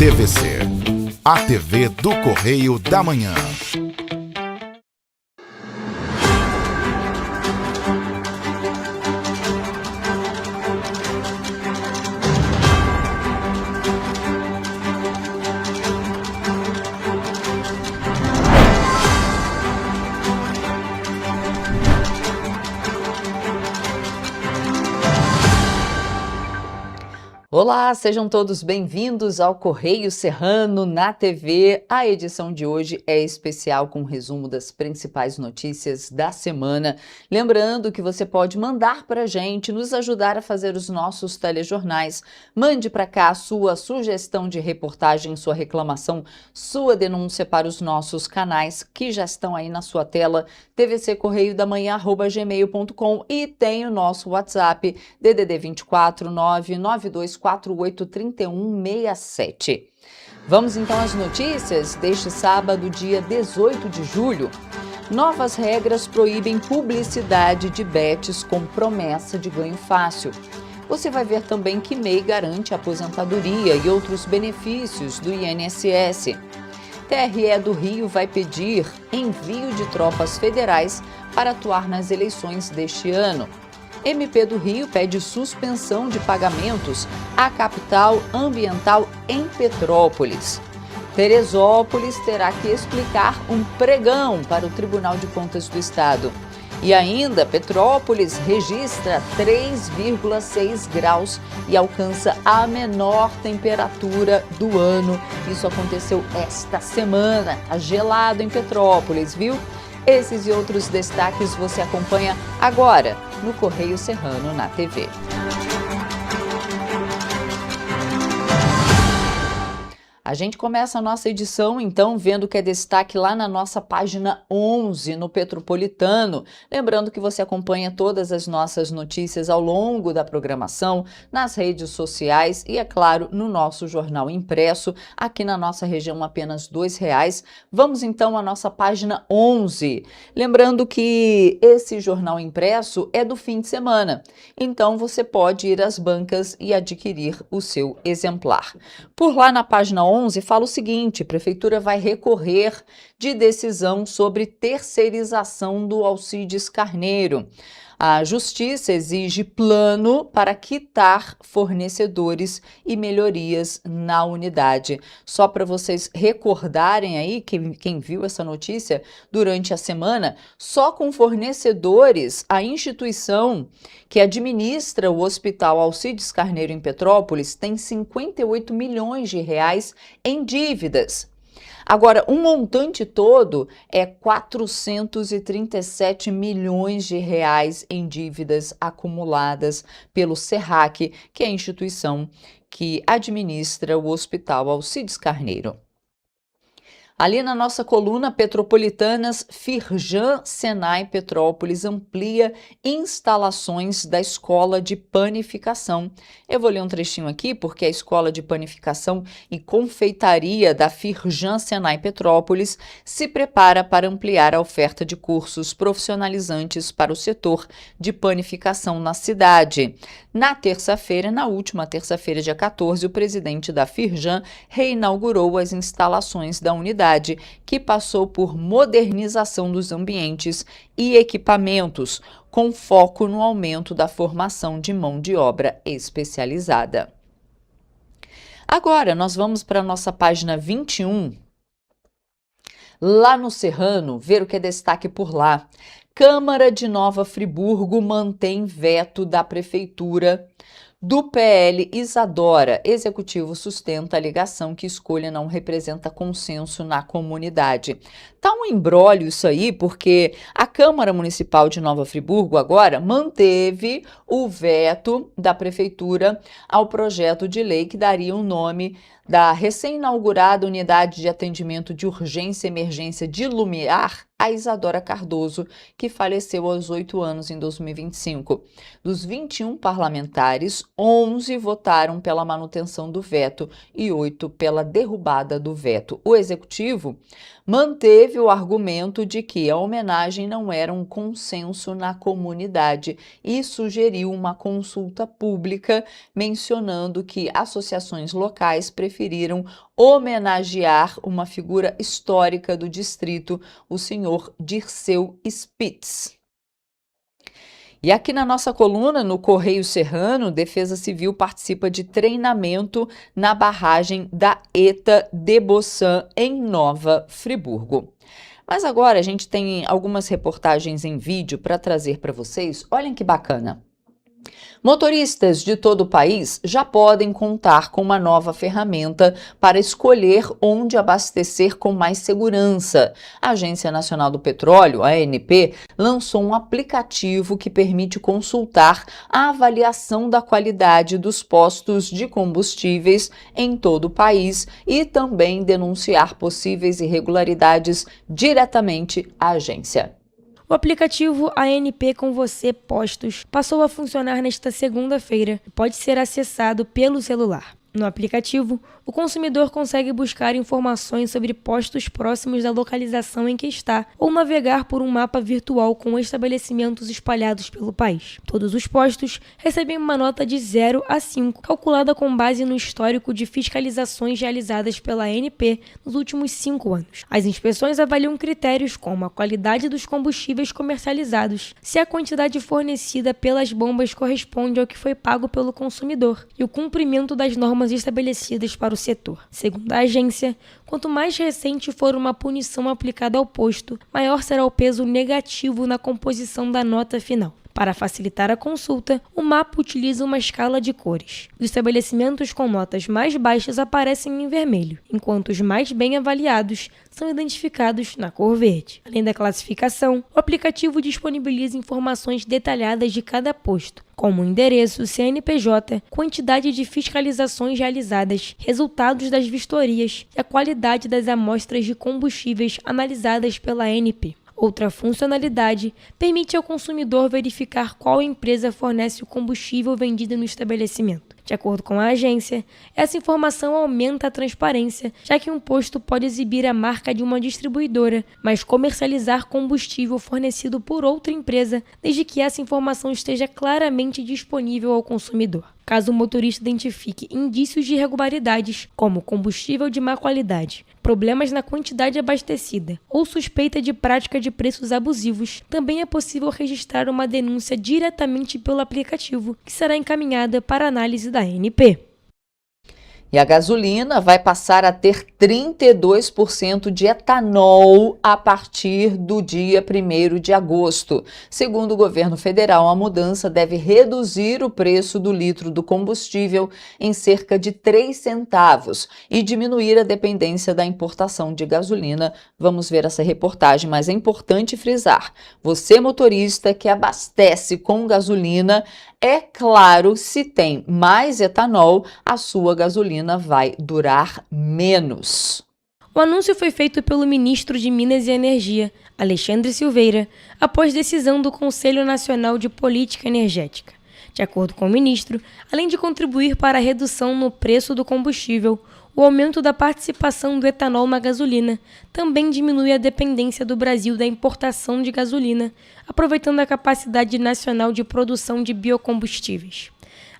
TVC, a TV do Correio da Manhã. Olá, sejam todos bem-vindos ao Correio Serrano na TV. A edição de hoje é especial com um resumo das principais notícias da semana. Lembrando que você pode mandar para a gente, nos ajudar a fazer os nossos telejornais. Mande para cá a sua sugestão de reportagem, sua reclamação, sua denúncia para os nossos canais que já estão aí na sua tela, tvccorreiodamanhã@gmail.com, e tem o nosso WhatsApp, DDD 24 992483167. Vamos então às notícias deste sábado, dia 18 de julho. Novas regras proíbem publicidade de bets com promessa de ganho fácil. Você vai ver também que MEI garante aposentadoria e outros benefícios do INSS. TRE do Rio vai pedir envio de tropas federais para atuar nas eleições deste ano. MP do Rio pede suspensão de pagamentos à capital ambiental em Petrópolis. Teresópolis terá que explicar um pregão para o Tribunal de Contas do Estado. E ainda, Petrópolis registra 3,6 graus e alcança a menor temperatura do ano. Isso aconteceu esta semana. Tá gelado em Petrópolis, viu? Esses e outros destaques você acompanha agora no Correio Serrano na TV. A gente começa a nossa edição, então, vendo que é destaque lá na nossa página 11, no Petropolitano. Lembrando que você acompanha todas as nossas notícias ao longo da programação, nas redes sociais e, é claro, no nosso jornal impresso, aqui na nossa região apenas R$ 2. Vamos, então, à nossa página 11. Lembrando que esse jornal impresso é do fim de semana, então você pode ir às bancas e adquirir o seu exemplar. Por lá na página 11, fala o seguinte: Prefeitura vai recorrer de decisão sobre terceirização do Alcides Carneiro. A Justiça exige plano para quitar fornecedores e melhorias na unidade. Só para vocês recordarem aí, quem viu essa notícia durante a semana, só com fornecedores, a instituição que administra o Hospital Alcides Carneiro em Petrópolis tem 58 milhões de reais em dívidas. Agora, o montante todo é 437 milhões de reais em dívidas acumuladas pelo SERRAC, que é a instituição que administra o Hospital Alcides Carneiro. Ali na nossa coluna Petropolitanas, Firjan Senai Petrópolis amplia instalações da Escola de Panificação. Eu vou ler um trechinho aqui porque a Escola de Panificação e Confeitaria da Firjan Senai Petrópolis se prepara para ampliar a oferta de cursos profissionalizantes para o setor de panificação na cidade. Na última terça-feira, dia 14, o presidente da Firjan reinaugurou as instalações da unidade, que passou por modernização dos ambientes e equipamentos, com foco no aumento da formação de mão de obra especializada. Agora, nós vamos para a nossa página 21. Lá no Serrano, ver o que é destaque por lá. Câmara de Nova Friburgo mantém veto da Prefeitura. Do PL Isadora, Executivo sustenta a alegação que escolha não representa consenso na comunidade. Tá um imbróglio isso aí, porque a Câmara Municipal de Nova Friburgo agora manteve o veto da Prefeitura ao projeto de lei que daria o nome da recém-inaugurada Unidade de Atendimento de Urgência e Emergência de Lumiar, a Isadora Cardoso, que faleceu aos 8 anos em 2025. Dos 21 parlamentares, 11 votaram pela manutenção do veto e 8 pela derrubada do veto. O Executivo manteve o argumento de que a homenagem não era um consenso na comunidade e sugeriu uma consulta pública, mencionando que associações locais preferiram homenagear uma figura histórica do distrito, o senhor Dirceu Spitz. E aqui na nossa coluna, no Correio Serrano, Defesa Civil participa de treinamento na barragem da ETA de Bossan, em Nova Friburgo. Mas agora a gente tem algumas reportagens em vídeo para trazer para vocês. Olhem que bacana! Motoristas de todo o país já podem contar com uma nova ferramenta para escolher onde abastecer com mais segurança. A Agência Nacional do Petróleo, a ANP, lançou um aplicativo que permite consultar a avaliação da qualidade dos postos de combustíveis em todo o país e também denunciar possíveis irregularidades diretamente à agência. O aplicativo ANP com Você Postos passou a funcionar nesta segunda-feira e pode ser acessado pelo celular. No aplicativo, o consumidor consegue buscar informações sobre postos próximos da localização em que está ou navegar por um mapa virtual com estabelecimentos espalhados pelo país. Todos os postos recebem uma nota de 0 a 5, calculada com base no histórico de fiscalizações realizadas pela ANP nos últimos 5 anos. As inspeções avaliam critérios como a qualidade dos combustíveis comercializados, se a quantidade fornecida pelas bombas corresponde ao que foi pago pelo consumidor e o cumprimento das normas estabelecidas para o setor. Segundo a agência, quanto mais recente for uma punição aplicada ao posto, maior será o peso negativo na composição da nota final. Para facilitar a consulta, o mapa utiliza uma escala de cores. Os estabelecimentos com notas mais baixas aparecem em vermelho, enquanto os mais bem avaliados são identificados na cor verde. Além da classificação, o aplicativo disponibiliza informações detalhadas de cada posto, como endereço, CNPJ, quantidade de fiscalizações realizadas, resultados das vistorias e a qualidade das amostras de combustíveis analisadas pela ANP. Outra funcionalidade permite ao consumidor verificar qual empresa fornece o combustível vendido no estabelecimento. De acordo com a agência, essa informação aumenta a transparência, já que um posto pode exibir a marca de uma distribuidora, mas comercializar combustível fornecido por outra empresa, desde que essa informação esteja claramente disponível ao consumidor. Caso o motorista identifique indícios de irregularidades, como combustível de má qualidade, problemas na quantidade abastecida ou suspeita de prática de preços abusivos, também é possível registrar uma denúncia diretamente pelo aplicativo, que será encaminhada para análise da ANP. E a gasolina vai passar a ter 32% de etanol a partir do dia 1º de agosto. Segundo o governo federal, a mudança deve reduzir o preço do litro do combustível em cerca de 3 centavos e diminuir a dependência da importação de gasolina. Vamos ver essa reportagem, mas é importante frisar: você, motorista que abastece com gasolina, é claro, se tem mais etanol, a sua gasolina vai durar menos. O anúncio foi feito pelo ministro de Minas e Energia, Alexandre Silveira, após decisão do Conselho Nacional de Política Energética. De acordo com o ministro, além de contribuir para a redução no preço do combustível, o aumento da participação do etanol na gasolina também diminui a dependência do Brasil da importação de gasolina, aproveitando a capacidade nacional de produção de biocombustíveis.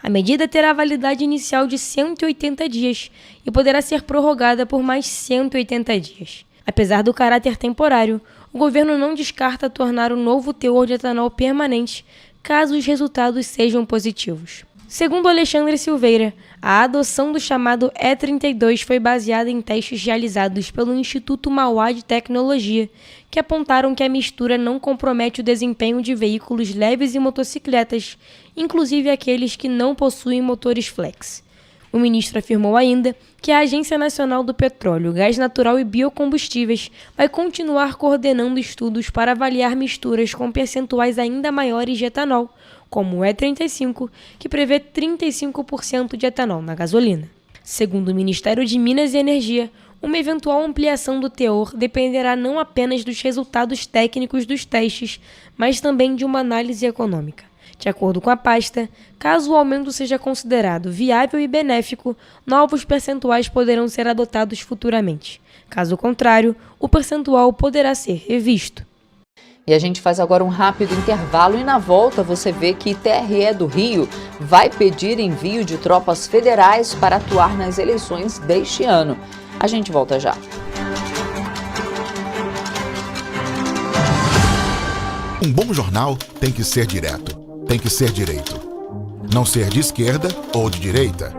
A medida terá validade inicial de 180 dias e poderá ser prorrogada por mais 180 dias. Apesar do caráter temporário, o governo não descarta tornar o novo teor de etanol permanente, caso os resultados sejam positivos. Segundo Alexandre Silveira, a adoção do chamado E32 foi baseada em testes realizados pelo Instituto Mauá de Tecnologia, que apontaram que a mistura não compromete o desempenho de veículos leves e motocicletas, inclusive aqueles que não possuem motores flex. O ministro afirmou ainda que a Agência Nacional do Petróleo, Gás Natural e Biocombustíveis vai continuar coordenando estudos para avaliar misturas com percentuais ainda maiores de etanol, como o E35, que prevê 35% de etanol na gasolina. Segundo o Ministério de Minas e Energia, uma eventual ampliação do teor dependerá não apenas dos resultados técnicos dos testes, mas também de uma análise econômica. De acordo com a pasta, caso o aumento seja considerado viável e benéfico, novos percentuais poderão ser adotados futuramente. Caso contrário, o percentual poderá ser revisto. E a gente faz agora um rápido intervalo e na volta você vê que TRE do Rio vai pedir envio de tropas federais para atuar nas eleições deste ano. A gente volta já. Um bom jornal tem que ser direto, tem que ser direito. Não ser de esquerda ou de direita,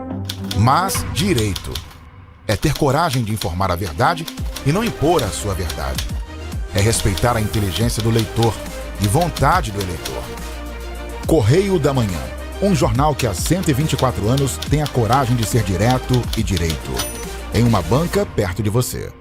mas direito. É ter coragem de informar a verdade e não impor a sua verdade. É respeitar a inteligência do leitor e vontade do eleitor. Correio da Manhã, um jornal que há 124 anos tem a coragem de ser direto e direito. Em uma banca perto de você.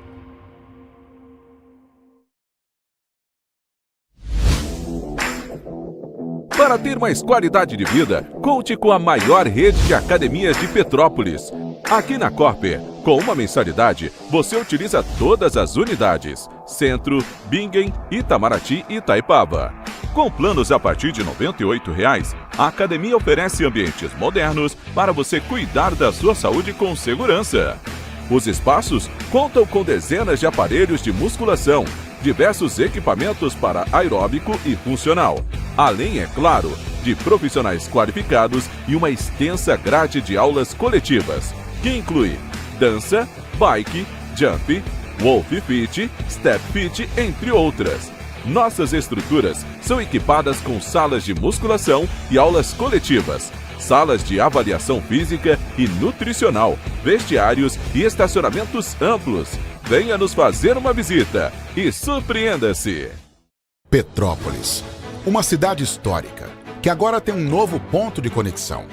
Para ter mais qualidade de vida, conte com a maior rede de academias de Petrópolis. Aqui na Corper, com uma mensalidade, você utiliza todas as unidades: Centro, Bingen, Itamaraty e Itaipava. Com planos a partir de R$ 98,00, a academia oferece ambientes modernos para você cuidar da sua saúde com segurança. Os espaços contam com dezenas de aparelhos de musculação, diversos equipamentos para aeróbico e funcional, além, é claro, de profissionais qualificados e uma extensa grade de aulas coletivas, que inclui dança, bike, jump, Wolf Fit, Step Fit, entre outras. Nossas estruturas são equipadas com salas de musculação e aulas coletivas, salas de avaliação física e nutricional, vestiários e estacionamentos amplos. Venha nos fazer uma visita e surpreenda-se! Petrópolis, uma cidade histórica, que agora tem um novo ponto de conexão.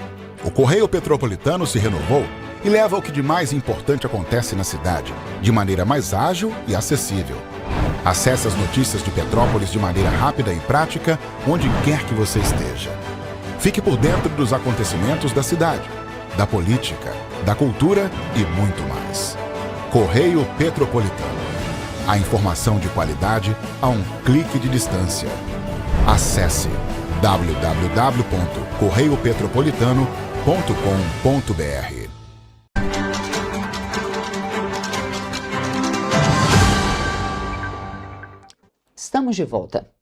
O Correio Petropolitano se renovou e leva o que de mais importante acontece na cidade, de maneira mais ágil e acessível. Acesse as notícias de Petrópolis de maneira rápida e prática, onde quer que você esteja. Fique por dentro dos acontecimentos da cidade, da política, da cultura e muito mais. Correio Petropolitano. A informação de qualidade a um clique de distância. Acesse www.correiopetropolitano.com.br. Estamos de volta.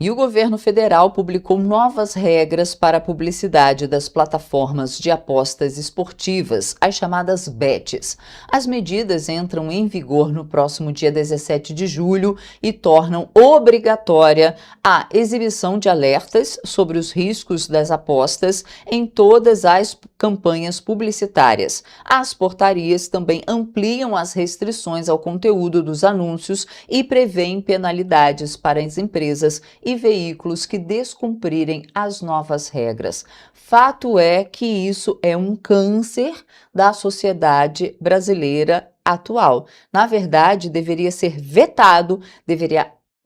E o governo federal publicou novas regras para a publicidade das plataformas de apostas esportivas, as chamadas bets. As medidas entram em vigor no próximo dia 17 de julho e tornam obrigatória a exibição de alertas sobre os riscos das apostas em todas as campanhas publicitárias. As portarias também ampliam as restrições ao conteúdo dos anúncios e prevêem penalidades para as empresas e veículos que descumprirem as novas regras. Fato é que isso é um câncer da sociedade brasileira atual. Na verdade, deveria ser vetado,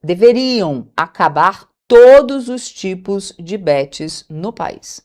deveriam acabar todos os tipos de bets no país.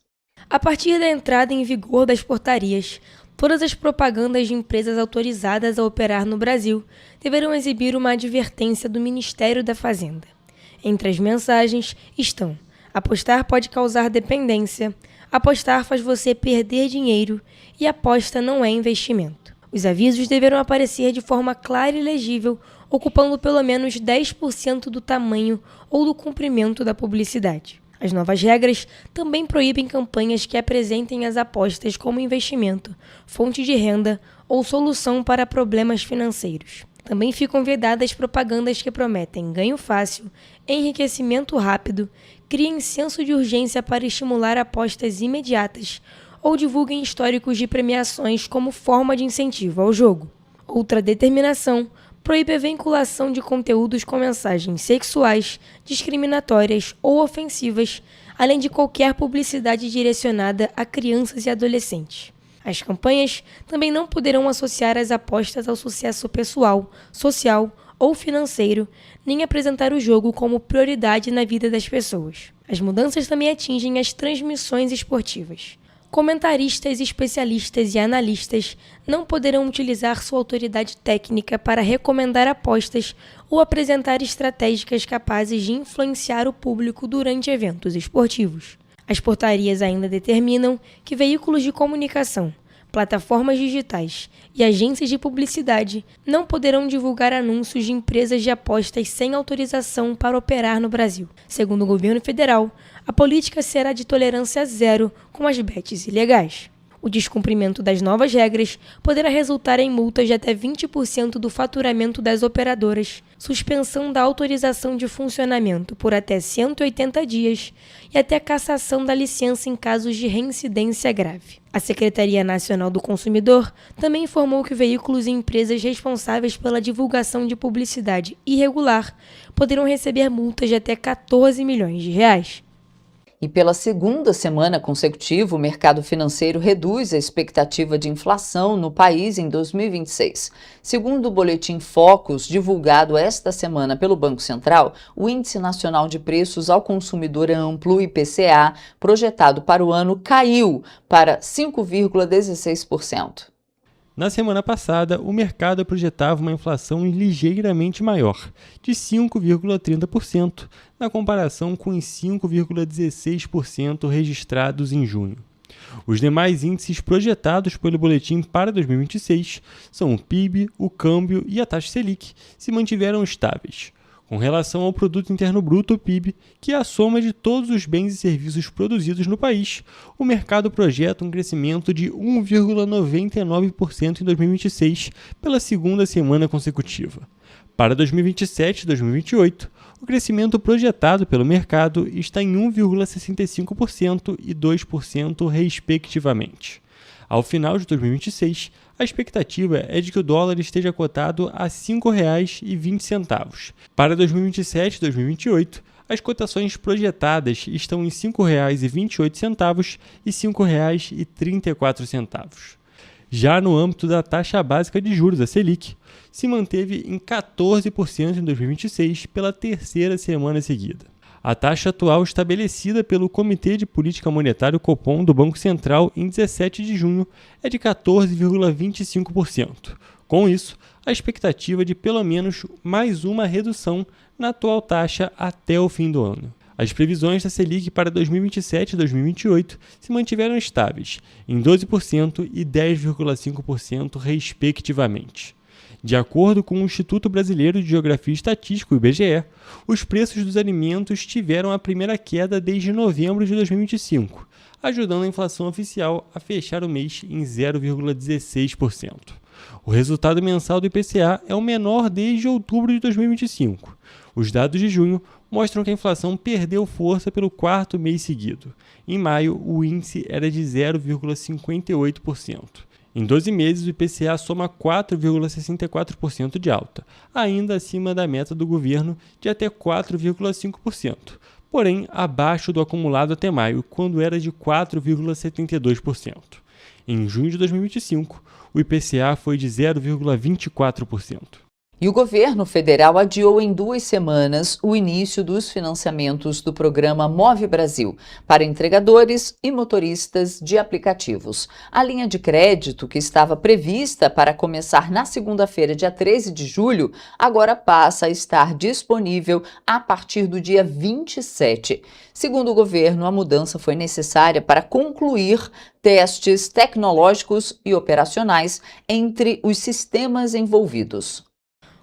A partir da entrada em vigor das portarias, todas as propagandas de empresas autorizadas a operar no Brasil deverão exibir uma advertência do Ministério da Fazenda. Entre as mensagens estão: apostar pode causar dependência, apostar faz você perder dinheiro e aposta não é investimento. Os avisos deverão aparecer de forma clara e legível, ocupando pelo menos 10% do tamanho ou do comprimento da publicidade. As novas regras também proíbem campanhas que apresentem as apostas como investimento, fonte de renda ou solução para problemas financeiros. Também ficam vedadas propagandas que prometem ganho fácil, enriquecimento rápido, criem senso de urgência para estimular apostas imediatas ou divulguem históricos de premiações como forma de incentivo ao jogo. Outra determinação proíbe a vinculação de conteúdos com mensagens sexuais, discriminatórias ou ofensivas, além de qualquer publicidade direcionada a crianças e adolescentes. As campanhas também não poderão associar as apostas ao sucesso pessoal, social ou financeiro, nem apresentar o jogo como prioridade na vida das pessoas. As mudanças também atingem as transmissões esportivas. Comentaristas, especialistas e analistas não poderão utilizar sua autoridade técnica para recomendar apostas ou apresentar estratégicas capazes de influenciar o público durante eventos esportivos. As portarias ainda determinam que veículos de comunicação, plataformas digitais e agências de publicidade não poderão divulgar anúncios de empresas de apostas sem autorização para operar no Brasil. Segundo o governo federal, a política será de tolerância zero com as bets ilegais. O descumprimento das novas regras poderá resultar em multas de até 20% do faturamento das operadoras, suspensão da autorização de funcionamento por até 180 dias e até cassação da licença em casos de reincidência grave. A Secretaria Nacional do Consumidor também informou que veículos e empresas responsáveis pela divulgação de publicidade irregular poderão receber multas de até R$ 14 milhões. E pela segunda semana consecutiva, o mercado financeiro reduz a expectativa de inflação no país em 2026. Segundo o boletim Focus, divulgado esta semana pelo Banco Central, o Índice Nacional de Preços ao Consumidor Amplo, IPCA, projetado para o ano, caiu para 5,16%. Na semana passada, o mercado projetava uma inflação ligeiramente maior, de 5,30%, na comparação com os 5,16% registrados em junho. Os demais índices projetados pelo boletim para 2026 são o PIB, o câmbio e a taxa Selic, se mantiveram estáveis. Com relação ao Produto Interno Bruto, o PIB, que é a soma de todos os bens e serviços produzidos no país, o mercado projeta um crescimento de 1,99% em 2026, pela segunda semana consecutiva. Para 2027 e 2028, o crescimento projetado pelo mercado está em 1,65% e 2%, respectivamente. Ao final de 2026, a expectativa é de que o dólar esteja cotado a R$ 5,20. Para 2027 e 2028, as cotações projetadas estão em R$ 5,28 e R$ 5,34. Já no âmbito da taxa básica de juros, a Selic, se manteve em 14% em 2026 pela terceira semana seguida. A taxa atual estabelecida pelo Comitê de Política Monetária Copom do Banco Central em 17 de junho é de 14,25%. Com isso, a expectativa é de pelo menos mais uma redução na atual taxa até o fim do ano. As previsões da Selic para 2027 e 2028 se mantiveram estáveis, em 12% e 10,5%, respectivamente. De acordo com o Instituto Brasileiro de Geografia e Estatística, o IBGE, os preços dos alimentos tiveram a primeira queda desde novembro de 2025, ajudando a inflação oficial a fechar o mês em 0,16%. O resultado mensal do IPCA é o menor desde outubro de 2025. Os dados de junho mostram que a inflação perdeu força pelo quarto mês seguido. Em maio, o índice era de 0,58%. Em 12 meses, o IPCA soma 4,64% de alta, ainda acima da meta do governo de até 4,5%, porém abaixo do acumulado até maio, quando era de 4,72%. Em junho de 2025, o IPCA foi de 0,24%. E o governo federal adiou em 2 semanas o início dos financiamentos do programa Move Brasil para entregadores e motoristas de aplicativos. A linha de crédito, que estava prevista para começar na segunda-feira, dia 13 de julho, agora passa a estar disponível a partir do dia 27. Segundo o governo, a mudança foi necessária para concluir testes tecnológicos e operacionais entre os sistemas envolvidos.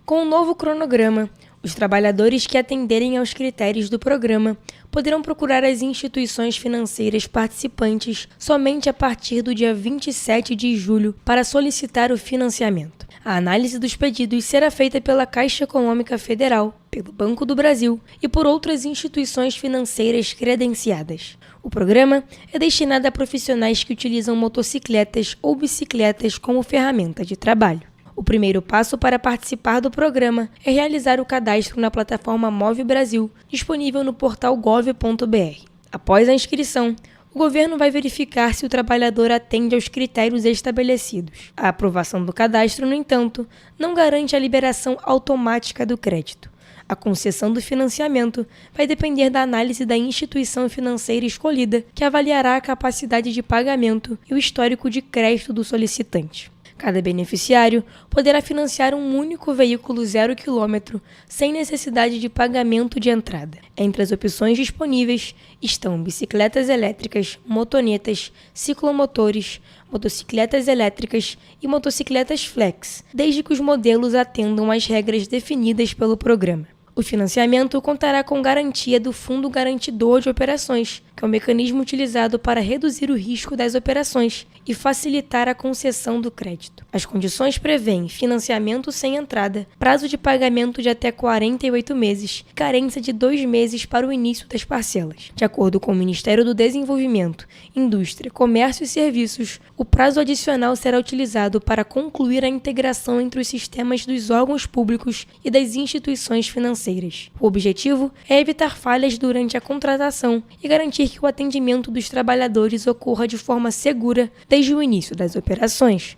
Com o novo cronograma, os trabalhadores que atenderem aos critérios do programa poderão procurar as instituições financeiras participantes somente a partir do dia 27 de julho para solicitar o financiamento. A análise dos pedidos será feita pela Caixa Econômica Federal, pelo Banco do Brasil e por outras instituições financeiras credenciadas. O programa é destinado a profissionais que utilizam motocicletas ou bicicletas como ferramenta de trabalho. O primeiro passo para participar do programa é realizar o cadastro na plataforma Move Brasil, disponível no portal gov.br. Após a inscrição, o governo vai verificar se o trabalhador atende aos critérios estabelecidos. A aprovação do cadastro, no entanto, não garante a liberação automática do crédito. A concessão do financiamento vai depender da análise da instituição financeira escolhida, que avaliará a capacidade de pagamento e o histórico de crédito do solicitante. Cada beneficiário poderá financiar um único veículo 0 km sem necessidade de pagamento de entrada. Entre as opções disponíveis estão bicicletas elétricas, motonetas, ciclomotores, motocicletas elétricas e motocicletas flex, desde que os modelos atendam às regras definidas pelo programa. O financiamento contará com garantia do Fundo Garantidor de Operações, que é um mecanismo utilizado para reduzir o risco das operações e facilitar a concessão do crédito. As condições prevêem financiamento sem entrada, prazo de pagamento de até 48 meses, carência de 2 meses para o início das parcelas. De acordo com o Ministério do Desenvolvimento, Indústria, Comércio e Serviços, o prazo adicional será utilizado para concluir a integração entre os sistemas dos órgãos públicos e das instituições financeiras. O objetivo é evitar falhas durante a contratação e garantir que o atendimento dos trabalhadores ocorra de forma segura desde o início das operações.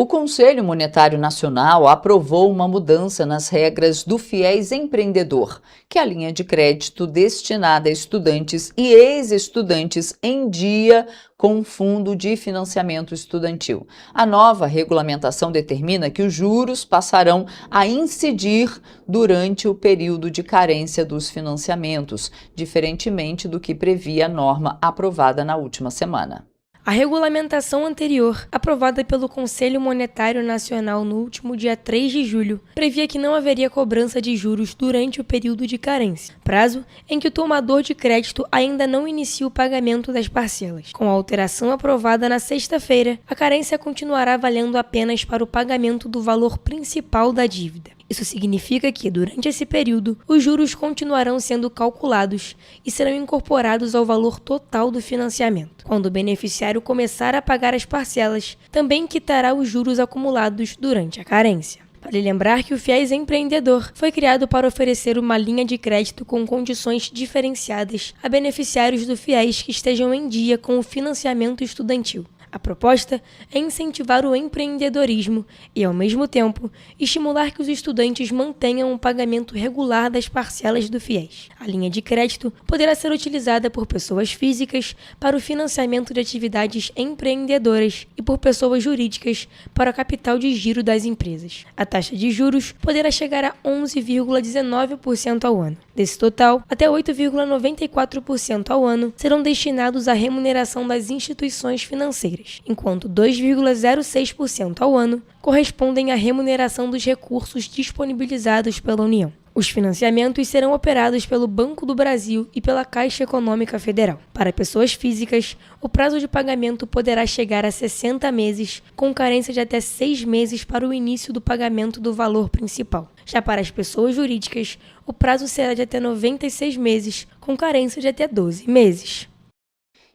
O Conselho Monetário Nacional aprovou uma mudança nas regras do Fiéis Empreendedor, que é a linha de crédito destinada a estudantes e ex-estudantes em dia com o Fundo de Financiamento Estudantil. A nova regulamentação determina que os juros passarão a incidir durante o período de carência dos financiamentos, diferentemente do que previa a norma aprovada na última semana. A regulamentação anterior, aprovada pelo Conselho Monetário Nacional no último dia 3 de julho, previa que não haveria cobrança de juros durante o período de carência, prazo em que o tomador de crédito ainda não inicia o pagamento das parcelas. Com a alteração aprovada na sexta-feira, a carência continuará valendo apenas para o pagamento do valor principal da dívida. Isso significa que, durante esse período, os juros continuarão sendo calculados e serão incorporados ao valor total do financiamento. Quando o beneficiário começar a pagar as parcelas, também quitará os juros acumulados durante a carência. Vale lembrar que o Fiéis Empreendedor foi criado para oferecer uma linha de crédito com condições diferenciadas a beneficiários do Fiéis que estejam em dia com o financiamento estudantil. A proposta é incentivar o empreendedorismo e, ao mesmo tempo, estimular que os estudantes mantenham o pagamento regular das parcelas do Fiéis. A linha de crédito poderá ser utilizada por pessoas físicas para o financiamento de atividades empreendedoras e por pessoas jurídicas para o capital de giro das empresas. A taxa de juros poderá chegar a 11,19% ao ano. Desse total, até 8,94% ao ano serão destinados à remuneração das instituições financeiras, enquanto 2,06% ao ano correspondem à remuneração dos recursos disponibilizados pela União. Os financiamentos serão operados pelo Banco do Brasil e pela Caixa Econômica Federal. Para pessoas físicas, o prazo de pagamento poderá chegar a 60 meses, com carência de até 6 meses para o início do pagamento do valor principal. Já para as pessoas jurídicas, o prazo será de até 96 meses, com carência de até 12 meses.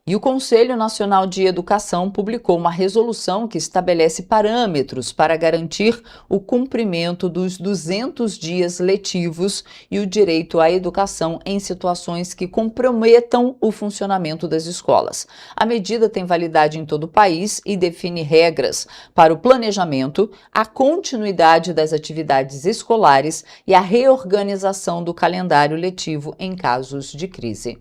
E o Conselho Nacional de Educação publicou uma resolução que estabelece parâmetros para garantir o cumprimento dos 200 dias letivos e o direito à educação em situações que comprometam o funcionamento das escolas. A medida tem validade em todo o país e define regras para o planejamento, a continuidade das atividades escolares e a reorganização do calendário letivo em casos de crise.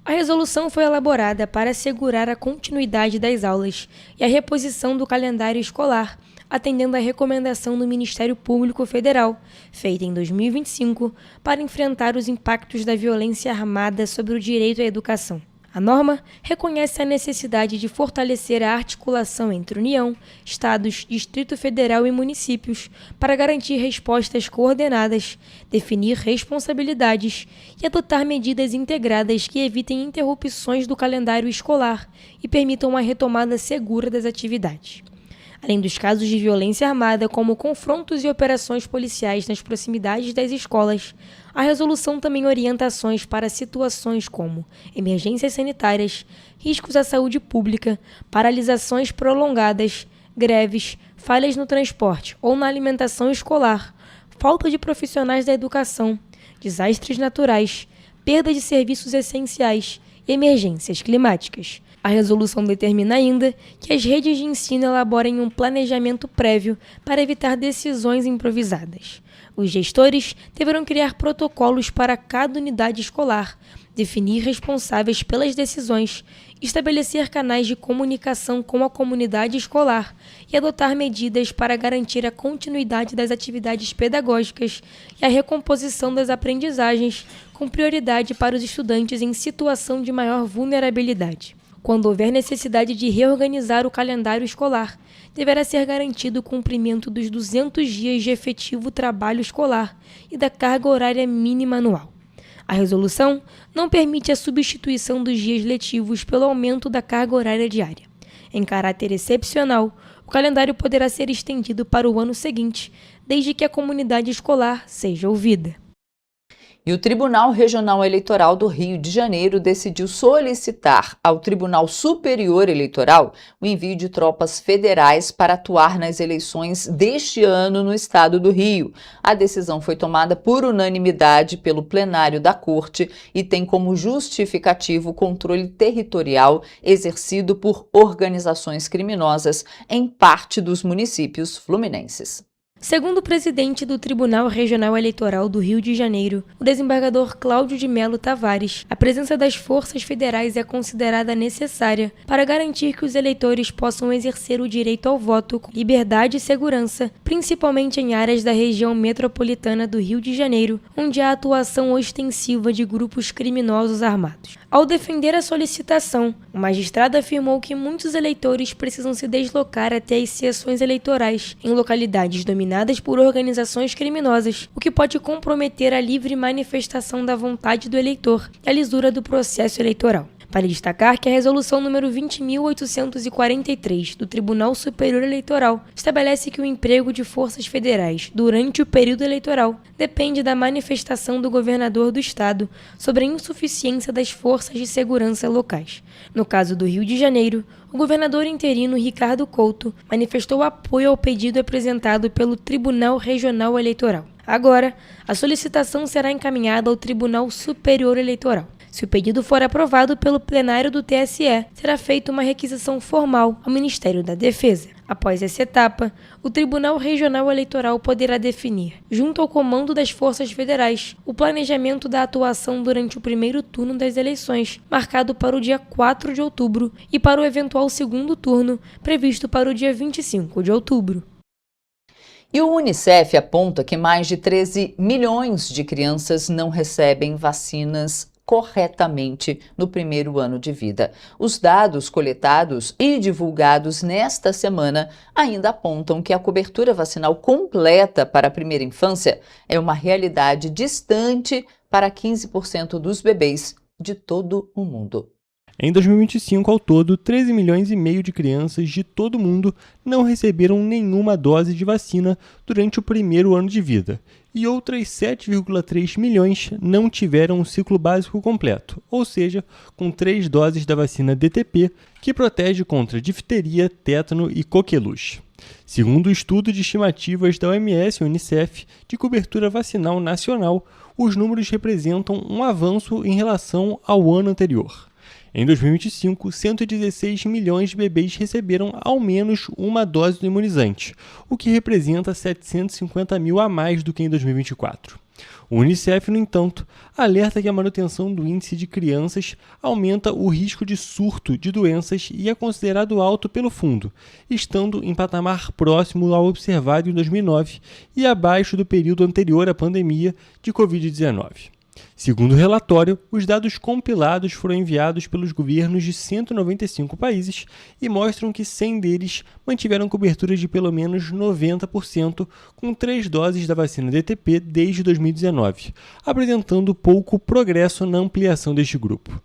A resolução foi elaborada para assegurar a continuidade das aulas e a reposição do calendário escolar, atendendo à recomendação do Ministério Público Federal, feita em 2025, para enfrentar os impactos da violência armada sobre o direito à educação. A norma reconhece a necessidade de fortalecer a articulação entre União, Estados, Distrito Federal e municípios para garantir respostas coordenadas, definir responsabilidades e adotar medidas integradas que evitem interrupções do calendário escolar e permitam uma retomada segura das atividades. Além dos casos de violência armada, como confrontos e operações policiais nas proximidades das escolas, a resolução também orienta ações para situações como emergências sanitárias, riscos à saúde pública, paralisações prolongadas, greves, falhas no transporte ou na alimentação escolar, falta de profissionais da educação, desastres naturais, perda de serviços essenciais e emergências climáticas. A resolução determina ainda que as redes de ensino elaborem um planejamento prévio para evitar decisões improvisadas. Os gestores deverão criar protocolos para cada unidade escolar, definir responsáveis pelas decisões, estabelecer canais de comunicação com a comunidade escolar e adotar medidas para garantir a continuidade das atividades pedagógicas e a recomposição das aprendizagens, com prioridade para os estudantes em situação de maior vulnerabilidade. Quando houver necessidade de reorganizar o calendário escolar, deverá ser garantido o cumprimento dos 200 dias de efetivo trabalho escolar e da carga horária mínima anual. A resolução não permite a substituição dos dias letivos pelo aumento da carga horária diária. Em caráter excepcional, o calendário poderá ser estendido para o ano seguinte, desde que a comunidade escolar seja ouvida. E o Tribunal Regional Eleitoral do Rio de Janeiro decidiu solicitar ao Tribunal Superior Eleitoral o envio de tropas federais para atuar nas eleições deste ano no estado do Rio. A decisão foi tomada por unanimidade pelo plenário da Corte e tem como justificativo o controle territorial exercido por organizações criminosas em parte dos municípios fluminenses. Segundo o presidente do Tribunal Regional Eleitoral do Rio de Janeiro, o desembargador Cláudio de Melo Tavares, a presença das forças federais é considerada necessária para garantir que os eleitores possam exercer o direito ao voto com liberdade e segurança, principalmente em áreas da região metropolitana do Rio de Janeiro, onde há atuação ostensiva de grupos criminosos armados. Ao defender a solicitação, o magistrado afirmou que muitos eleitores precisam se deslocar até as sessões eleitorais em localidades dominadas por organizações criminosas, o que pode comprometer a livre manifestação da vontade do eleitor e a lisura do processo eleitoral. Vale destacar que a resolução número 20.843 do Tribunal Superior Eleitoral estabelece que o emprego de forças federais durante o período eleitoral depende da manifestação do governador do estado sobre a insuficiência das forças de segurança locais. No caso do Rio de Janeiro, o governador interino Ricardo Couto manifestou apoio ao pedido apresentado pelo Tribunal Regional Eleitoral. Agora, a solicitação será encaminhada ao Tribunal Superior Eleitoral. Se o pedido for aprovado pelo plenário do TSE, será feita uma requisição formal ao Ministério da Defesa. Após essa etapa, o Tribunal Regional Eleitoral poderá definir, junto ao comando das Forças Federais, o planejamento da atuação durante o primeiro turno das eleições, marcado para o dia 4 de outubro, e para o eventual segundo turno, previsto para o dia 25 de outubro. E o Unicef aponta que mais de 13 milhões de crianças não recebem vacinas corretamente no primeiro ano de vida. Os dados coletados e divulgados nesta semana ainda apontam que a cobertura vacinal completa para a primeira infância é uma realidade distante para 15% dos bebês de todo o mundo. Em 2025, ao todo, 13 milhões e meio de crianças de todo o mundo não receberam nenhuma dose de vacina durante o primeiro ano de vida, e outras 7,3 milhões não tiveram um ciclo básico completo, ou seja, com 3 doses da vacina DTP, que protege contra difteria, tétano e coqueluche. Segundo o estudo de estimativas da OMS e Unicef de cobertura vacinal nacional, os números representam um avanço em relação ao ano anterior. Em 2025, 116 milhões de bebês receberam ao menos uma dose do imunizante, o que representa 750 mil a mais do que em 2024. O Unicef, no entanto, alerta que a manutenção do índice de crianças aumenta o risco de surto de doenças e é considerado alto pelo fundo, estando em patamar próximo ao observado em 2009 e abaixo do período anterior à pandemia de Covid-19. Segundo o relatório, os dados compilados foram enviados pelos governos de 195 países e mostram que 100 deles mantiveram cobertura de pelo menos 90% com 3 doses da vacina DTP desde 2019, apresentando pouco progresso na ampliação deste grupo.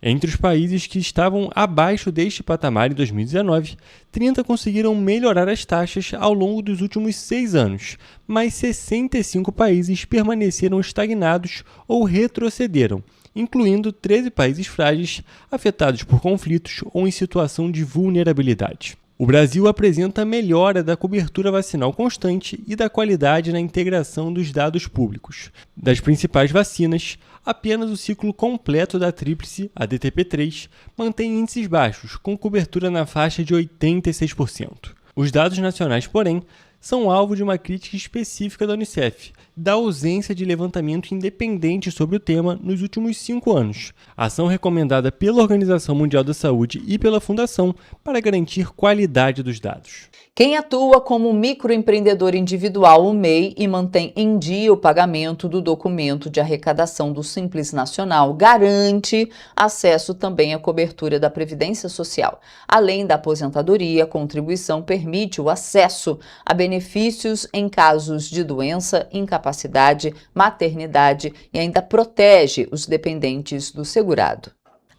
Entre os países que estavam abaixo deste patamar em 2019, 30 conseguiram melhorar as taxas ao longo dos últimos 6 anos, mas 65 países permaneceram estagnados ou retrocederam, incluindo 13 países frágeis, afetados por conflitos ou em situação de vulnerabilidade. O Brasil apresenta melhora da cobertura vacinal constante e da qualidade na integração dos dados públicos. Das principais vacinas, apenas o ciclo completo da tríplice, a DTP3, mantém índices baixos, com cobertura na faixa de 86%. Os dados nacionais, porém, são alvo de uma crítica específica da Unicef, da ausência de levantamento independente sobre o tema nos últimos 5 anos, ação recomendada pela Organização Mundial da Saúde e pela Fundação para garantir qualidade dos dados. Quem atua como microempreendedor individual, o MEI, e mantém em dia o pagamento do documento de arrecadação do Simples Nacional, garante acesso também à cobertura da Previdência Social. Além da aposentadoria, a contribuição permite o acesso a benefícios benefícios em casos de doença, incapacidade, maternidade e ainda protege os dependentes do segurado.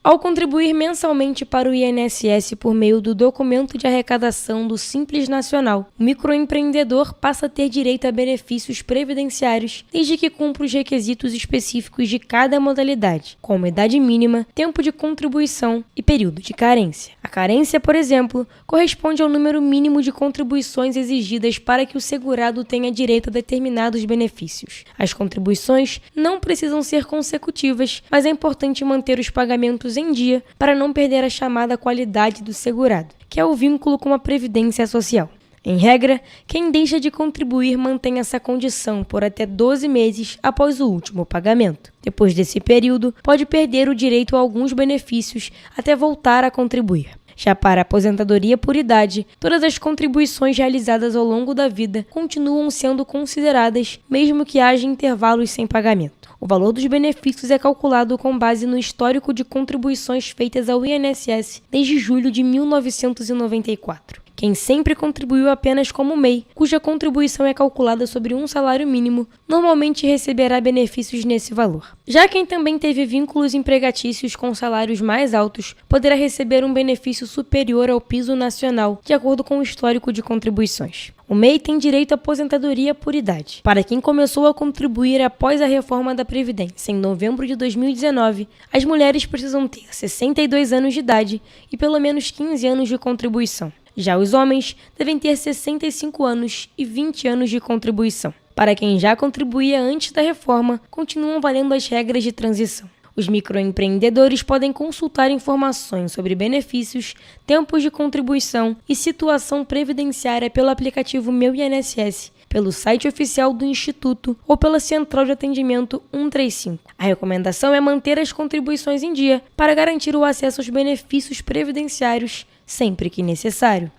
Ao contribuir mensalmente para o INSS por meio do documento de arrecadação do Simples Nacional, o microempreendedor passa a ter direito a benefícios previdenciários desde que cumpra os requisitos específicos de cada modalidade, como idade mínima, tempo de contribuição e período de carência. A carência, por exemplo, corresponde ao número mínimo de contribuições exigidas para que o segurado tenha direito a determinados benefícios. As contribuições não precisam ser consecutivas, mas é importante manter os pagamentos em dia para não perder a chamada qualidade do segurado, que é o vínculo com a Previdência Social. Em regra, quem deixa de contribuir mantém essa condição por até 12 meses após o último pagamento. Depois desse período, pode perder o direito a alguns benefícios até voltar a contribuir. Já para a aposentadoria por idade, todas as contribuições realizadas ao longo da vida continuam sendo consideradas, mesmo que haja intervalos sem pagamento. O valor dos benefícios é calculado com base no histórico de contribuições feitas ao INSS desde julho de 1994. Quem sempre contribuiu apenas como MEI, cuja contribuição é calculada sobre um salário mínimo, normalmente receberá benefícios nesse valor. Já quem também teve vínculos empregatícios com salários mais altos, poderá receber um benefício superior ao piso nacional, de acordo com o histórico de contribuições. O MEI tem direito à aposentadoria por idade. Para quem começou a contribuir após a reforma da Previdência em novembro de 2019, as mulheres precisam ter 62 anos de idade e pelo menos 15 anos de contribuição. Já os homens devem ter 65 anos e 20 anos de contribuição. Para quem já contribuía antes da reforma, continuam valendo as regras de transição. Os microempreendedores podem consultar informações sobre benefícios, tempos de contribuição e situação previdenciária pelo aplicativo Meu INSS, pelo site oficial do Instituto ou pela Central de Atendimento 135. A recomendação é manter as contribuições em dia para garantir o acesso aos benefícios previdenciários sempre que necessário.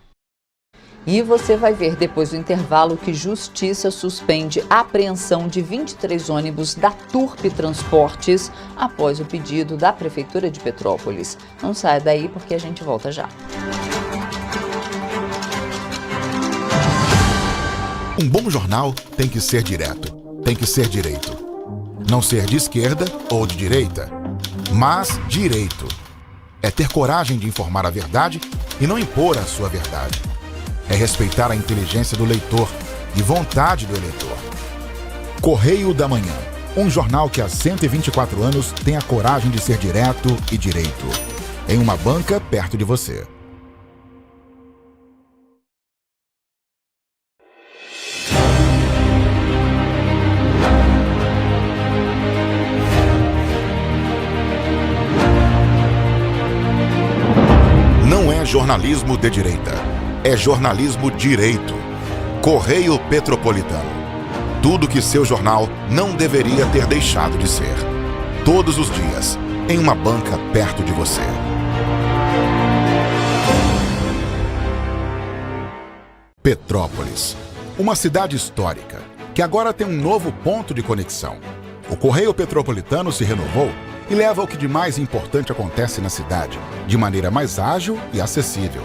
E você vai ver depois do intervalo que Justiça suspende a apreensão de 23 ônibus da Turp Transportes após o pedido da Prefeitura de Petrópolis. Não saia daí porque a gente volta já. Um bom jornal tem que ser direto, tem que ser direito. Não ser de esquerda ou de direita, mas direito. É ter coragem de informar a verdade e não impor a sua verdade. É respeitar a inteligência do leitor e vontade do eleitor. Correio da Manhã, um jornal que há 124 anos tem a coragem de ser direto e direito. Em uma banca perto de você. Não é jornalismo de direita, é jornalismo direito. Correio Petropolitano. Tudo que seu jornal não deveria ter deixado de ser. Todos os dias, em uma banca perto de você. Petrópolis, uma cidade histórica, que agora tem um novo ponto de conexão. O Correio Petropolitano se renovou e leva o que de mais importante acontece na cidade, de maneira mais ágil e acessível.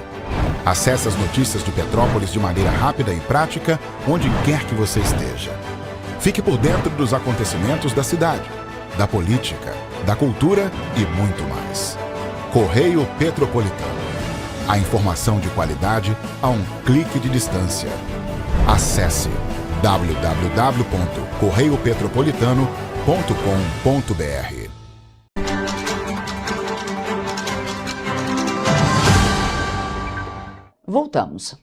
Acesse as notícias de Petrópolis de maneira rápida e prática, onde quer que você esteja. Fique por dentro dos acontecimentos da cidade, da política, da cultura e muito mais. Correio Petropolitano. A informação de qualidade a um clique de distância. Acesse www.correiopetropolitano.com.br. Voltamos.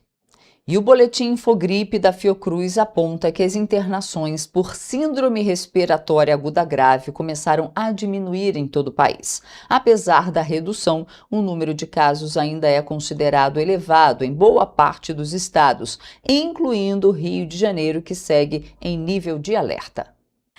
E o boletim Infogripe da Fiocruz aponta que as internações por síndrome respiratória aguda grave começaram a diminuir em todo o país. Apesar da redução, o número de casos ainda é considerado elevado em boa parte dos estados, incluindo o Rio de Janeiro, que segue em nível de alerta.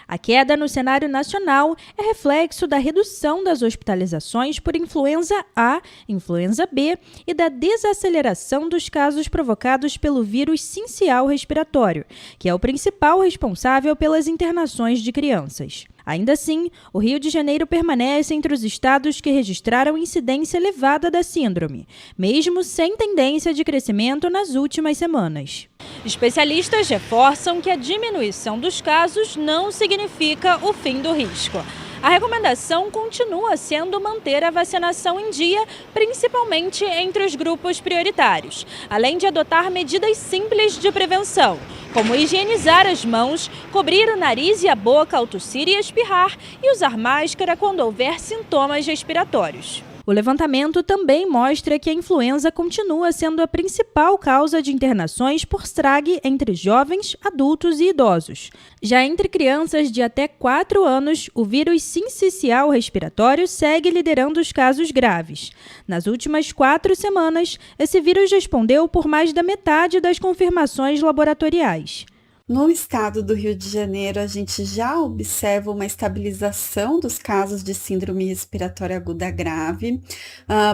A queda no cenário nacional é reflexo da redução das hospitalizações por influenza A, influenza B e da desaceleração dos casos provocados pelo vírus sincial respiratório, que é o principal responsável pelas internações de crianças. Ainda assim, o Rio de Janeiro permanece entre os estados que registraram incidência elevada da síndrome, mesmo sem tendência de crescimento nas últimas semanas. Especialistas reforçam que a diminuição dos casos não significa o fim do risco. A recomendação continua sendo manter a vacinação em dia, principalmente entre os grupos prioritários, além de adotar medidas simples de prevenção, como higienizar as mãos, cobrir o nariz e a boca ao tossir e espirrar e usar máscara quando houver sintomas respiratórios. O levantamento também mostra que a influenza continua sendo a principal causa de internações por STRAG entre jovens, adultos e idosos. Já entre crianças de até 4 anos, o vírus sincicial respiratório segue liderando os casos graves. Nas últimas 4 semanas, esse vírus respondeu por mais da metade das confirmações laboratoriais. No estado do Rio de Janeiro, a gente já observa uma estabilização dos casos de síndrome respiratória aguda grave,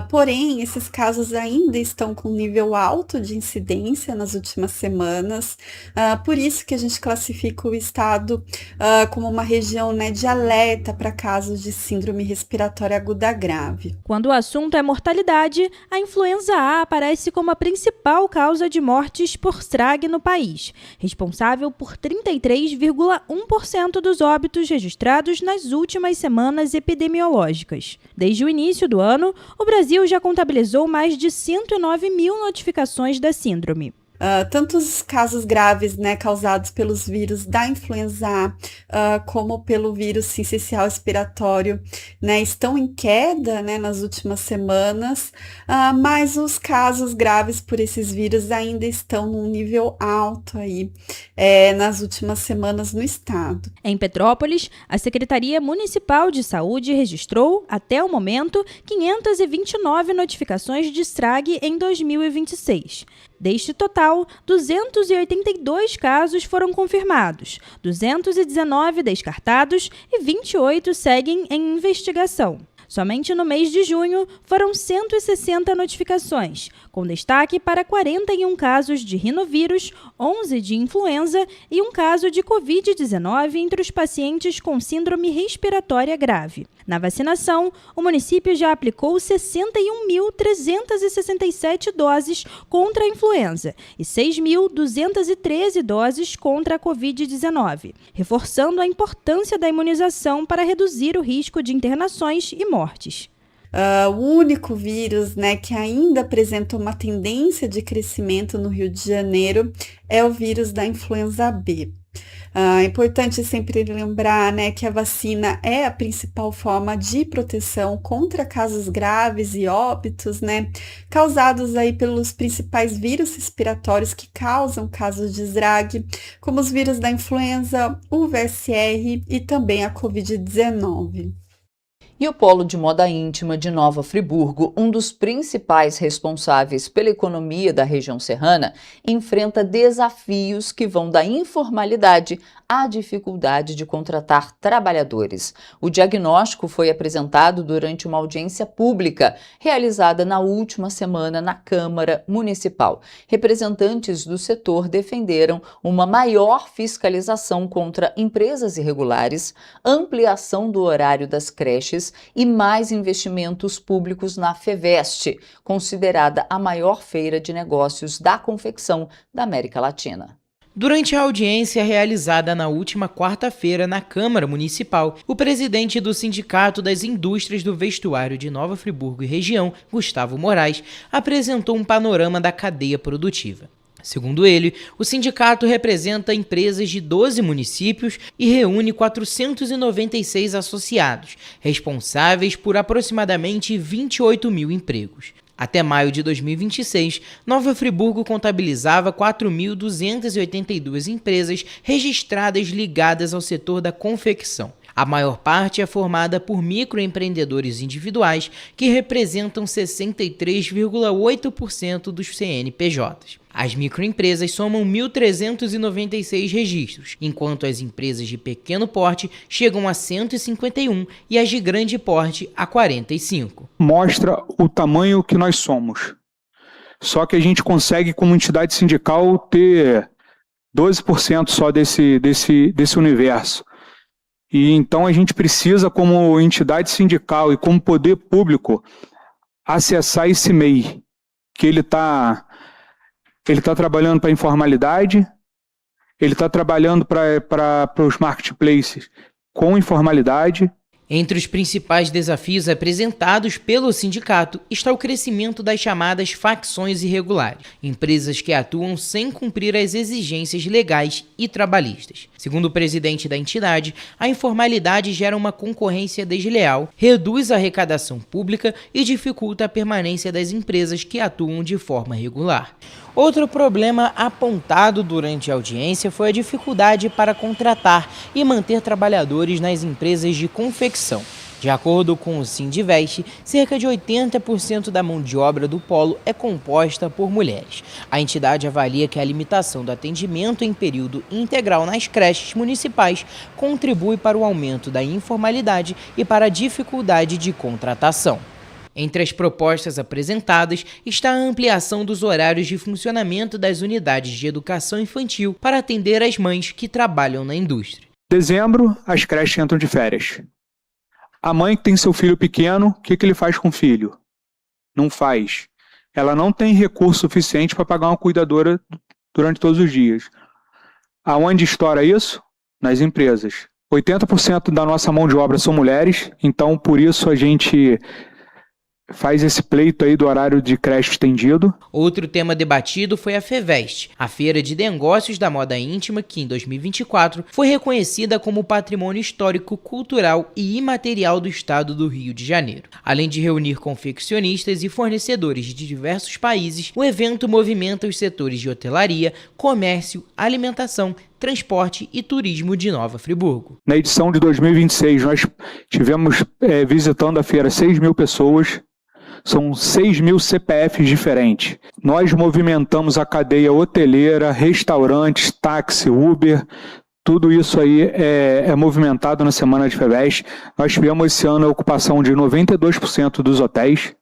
porém, esses casos ainda estão com nível alto de incidência nas últimas semanas, por isso que a gente classifica o estado como uma região, de alerta para casos de síndrome respiratória aguda grave. Quando o assunto é mortalidade, a influenza A aparece como a principal causa de mortes por STRAG no país, responsável por 33,1% dos óbitos registrados nas últimas semanas epidemiológicas. Desde o início do ano, o Brasil já contabilizou mais de 109 mil notificações da síndrome. Tanto os casos graves, causados pelos vírus da influenza A, como pelo vírus sincicial respiratório, estão em queda, nas últimas semanas, mas os casos graves por esses vírus ainda estão num nível alto aí, nas últimas semanas no estado. Em Petrópolis, a Secretaria Municipal de Saúde registrou, até o momento, 529 notificações de STRAG em 2026. Deste total, 282 casos foram confirmados, 219 descartados e 28 seguem em investigação. Somente no mês de junho foram 160 notificações, com destaque para 41 casos de rinovírus, 11 de influenza e um caso de Covid-19 entre os pacientes com síndrome respiratória grave. Na vacinação, o município já aplicou 61.367 doses contra a influenza e 6.213 doses contra a Covid-19, reforçando a importância da imunização para reduzir o risco de internações e mortes. O único vírus, que ainda apresenta uma tendência de crescimento no Rio de Janeiro é o vírus da influenza B. É importante sempre lembrar, que a vacina é a principal forma de proteção contra casos graves e óbitos, causados aí pelos principais vírus respiratórios que causam casos de STRAG, como os vírus da influenza, o VSR e também a Covid-19. E o Polo de Moda Íntima de Nova Friburgo, um dos principais responsáveis pela economia da região serrana, enfrenta desafios que vão da informalidade à dificuldade de contratar trabalhadores. O diagnóstico foi apresentado durante uma audiência pública realizada na última semana na Câmara Municipal. Representantes do setor defenderam uma maior fiscalização contra empresas irregulares, ampliação do horário das creches e mais investimentos públicos na FEVEST, considerada a maior feira de negócios da confecção da América Latina. Durante a audiência realizada na última quarta-feira na Câmara Municipal, o presidente do Sindicato das Indústrias do Vestuário de Nova Friburgo e região, Gustavo Moraes, apresentou um panorama da cadeia produtiva. Segundo ele, o sindicato representa empresas de 12 municípios e reúne 496 associados, responsáveis por aproximadamente 28 mil empregos. Até maio de 2026, Nova Friburgo contabilizava 4.282 empresas registradas ligadas ao setor da confecção. A maior parte é formada por microempreendedores individuais, que representam 63,8% dos CNPJs. As microempresas somam 1.396 registros, enquanto as empresas de pequeno porte chegam a 151 e as de grande porte a 45. Mostra o tamanho que nós somos. Só que a gente consegue, como entidade sindical, ter 12% só desse universo. E então a gente precisa, como entidade sindical e como poder público, acessar esse MEI, que ele tá trabalhando para a informalidade, ele está trabalhando para os marketplaces com informalidade. Entre os principais desafios apresentados pelo sindicato está o crescimento das chamadas facções irregulares, empresas que atuam sem cumprir as exigências legais e trabalhistas. Segundo o presidente da entidade, a informalidade gera uma concorrência desleal, reduz a arrecadação pública e dificulta a permanência das empresas que atuam de forma regular. Outro problema apontado durante a audiência foi a dificuldade para contratar e manter trabalhadores nas empresas de confecção. De acordo com o Sindivest, cerca de 80% da mão de obra do polo é composta por mulheres. A entidade avalia que a limitação do atendimento em período integral nas creches municipais contribui para o aumento da informalidade e para a dificuldade de contratação. Entre as propostas apresentadas está a ampliação dos horários de funcionamento das unidades de educação infantil para atender as mães que trabalham na indústria. Em dezembro, as creches entram de férias. A mãe que tem seu filho pequeno, o que ele faz com o filho? Não faz. Ela não tem recurso suficiente para pagar uma cuidadora durante todos os dias. Aonde estoura isso? Nas empresas. 80% da nossa mão de obra são mulheres, então por isso a gente faz esse pleito aí do horário de creche estendido. Outro tema debatido foi a FEVEST, a Feira de Negócios da Moda Íntima, que em 2024 foi reconhecida como Patrimônio Histórico, Cultural e Imaterial do Estado do Rio de Janeiro. Além de reunir confeccionistas e fornecedores de diversos países, o evento movimenta os setores de hotelaria, comércio, alimentação, transporte e turismo de Nova Friburgo. Na edição de 2026, nós tivemos visitando a feira 6.000 pessoas. São 6.000 CPFs diferentes. Nós movimentamos a cadeia hoteleira, restaurantes, táxi, Uber. Tudo isso aí é movimentado na semana de FEVEST. Nós tivemos esse ano a ocupação de 92% dos hotéis.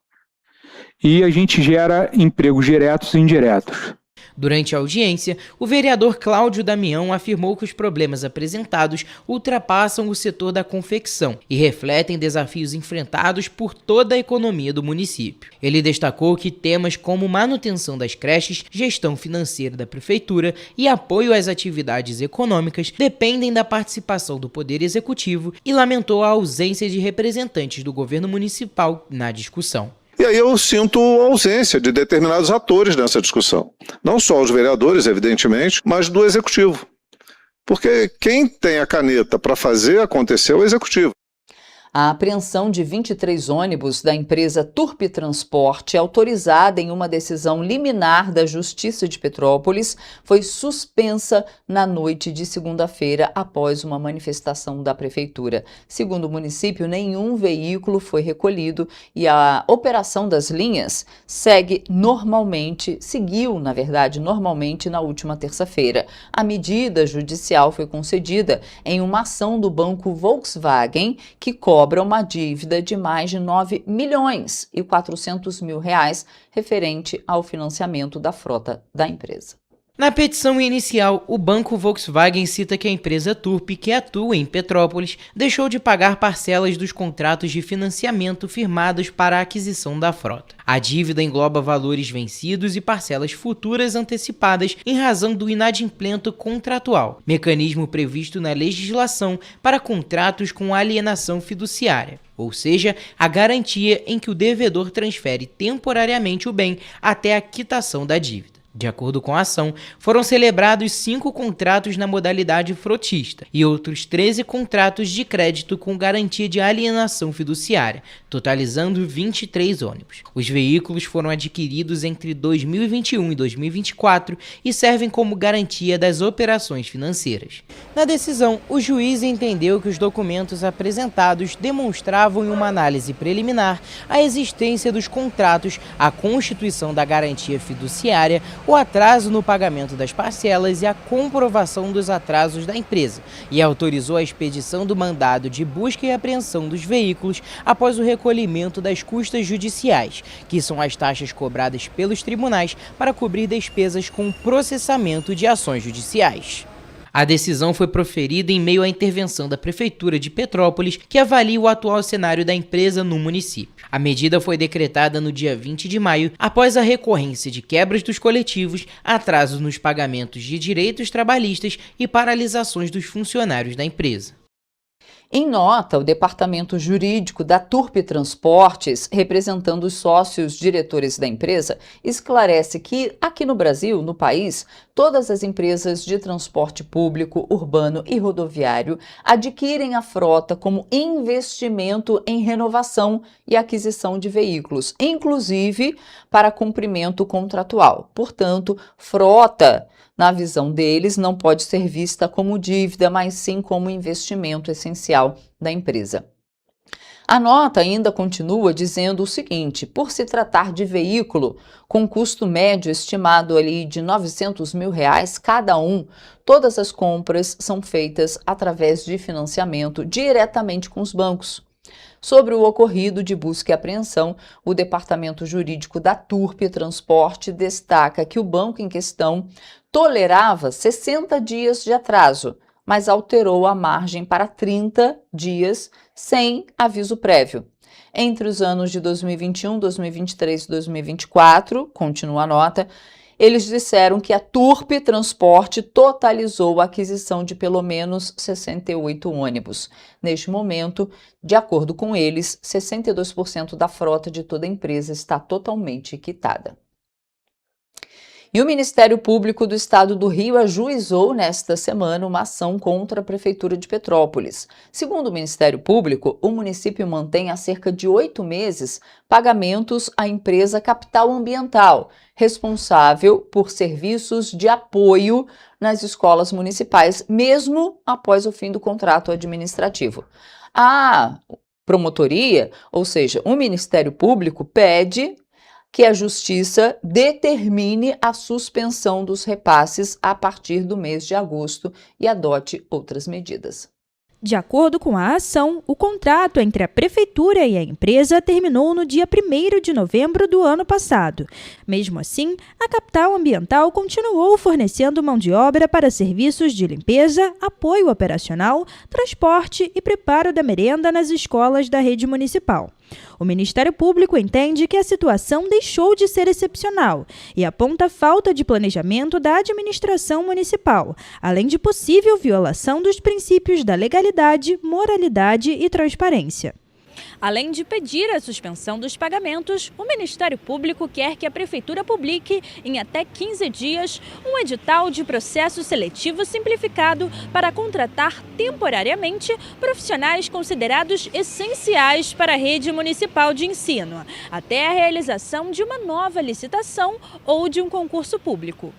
E a gente gera empregos diretos e indiretos. Durante a audiência, o vereador Cláudio Damião afirmou que os problemas apresentados ultrapassam o setor da confecção e refletem desafios enfrentados por toda a economia do município. Ele destacou que temas como manutenção das creches, gestão financeira da prefeitura e apoio às atividades econômicas dependem da participação do Poder Executivo e lamentou a ausência de representantes do governo municipal na discussão. E aí eu sinto a ausência de determinados atores nessa discussão. Não só os vereadores, evidentemente, mas do Executivo. Porque quem tem a caneta para fazer acontecer é o Executivo. A apreensão de 23 ônibus da empresa Turpi Transporte, autorizada em uma decisão liminar da Justiça de Petrópolis, foi suspensa na noite de segunda-feira após uma manifestação da Prefeitura. Segundo o município, nenhum veículo foi recolhido e a operação das linhas seguiu normalmente na última terça-feira. A medida judicial foi concedida em uma ação do banco Volkswagen, que cobra uma dívida de mais de 9 milhões e 400 mil reais referente ao financiamento da frota da empresa. Na petição inicial, o banco Volkswagen cita que a empresa Turpi, que atua em Petrópolis, deixou de pagar parcelas dos contratos de financiamento firmados para a aquisição da frota. A dívida engloba valores vencidos e parcelas futuras antecipadas em razão do inadimplemento contratual, mecanismo previsto na legislação para contratos com alienação fiduciária, ou seja, a garantia em que o devedor transfere temporariamente o bem até a quitação da dívida. De acordo com a ação, foram celebrados 5 contratos na modalidade frotista e outros 13 contratos de crédito com garantia de alienação fiduciária, totalizando 23 ônibus. Os veículos foram adquiridos entre 2021 e 2024 e servem como garantia das operações financeiras. Na decisão, o juiz entendeu que os documentos apresentados demonstravam em uma análise preliminar a existência dos contratos, a constituição da garantia fiduciária, o atraso no pagamento das parcelas e a comprovação dos atrasos da empresa, e autorizou a expedição do mandado de busca e apreensão dos veículos após o recolhimento das custas judiciais, que são as taxas cobradas pelos tribunais para cobrir despesas com processamento de ações judiciais. A decisão foi proferida em meio à intervenção da Prefeitura de Petrópolis, que avalia o atual cenário da empresa no município. A medida foi decretada no dia 20 de maio, após a recorrência de quebras dos coletivos, atrasos nos pagamentos de direitos trabalhistas e paralisações dos funcionários da empresa. Em nota, o Departamento Jurídico da Turp Transportes, representando os sócios diretores da empresa, esclarece que aqui no Brasil, no país, todas as empresas de transporte público, urbano e rodoviário adquirem a frota como investimento em renovação e aquisição de veículos, inclusive para cumprimento contratual. Portanto, frota, na visão deles, não pode ser vista como dívida, mas sim como investimento essencial da empresa. A nota ainda continua dizendo o seguinte: por se tratar de veículo com custo médio estimado ali de R$900 mil cada um, todas as compras são feitas através de financiamento diretamente com os bancos. Sobre o ocorrido de busca e apreensão, o Departamento Jurídico da Turp Transporte destaca que o banco em questão tolerava 60 dias de atraso, mas alterou a margem para 30 dias sem aviso prévio. Entre os anos de 2021, 2023 e 2024, continua a nota, eles disseram que a Turp Transporte totalizou a aquisição de pelo menos 68 ônibus. Neste momento, de acordo com eles, 62% da frota de toda a empresa está totalmente quitada. E o Ministério Público do Estado do Rio ajuizou nesta semana uma ação contra a Prefeitura de Petrópolis. Segundo o Ministério Público, o município mantém há cerca de 8 meses pagamentos à empresa Capital Ambiental, responsável por serviços de apoio nas escolas municipais, mesmo após o fim do contrato administrativo. A promotoria, ou seja, o Ministério Público, pede que a Justiça determine a suspensão dos repasses a partir do mês de agosto e adote outras medidas. De acordo com a ação, o contrato entre a Prefeitura e a empresa terminou no dia 1º de novembro do ano passado. Mesmo assim, a Capital Ambiental continuou fornecendo mão de obra para serviços de limpeza, apoio operacional, transporte e preparo da merenda nas escolas da rede municipal. O Ministério Público entende que a situação deixou de ser excepcional e aponta falta de planejamento da administração municipal, além de possível violação dos princípios da legalidade, moralidade e transparência. Além de pedir a suspensão dos pagamentos, o Ministério Público quer que a Prefeitura publique, em até 15 dias, um edital de processo seletivo simplificado para contratar temporariamente profissionais considerados essenciais para a rede municipal de ensino, até a realização de uma nova licitação ou de um concurso público.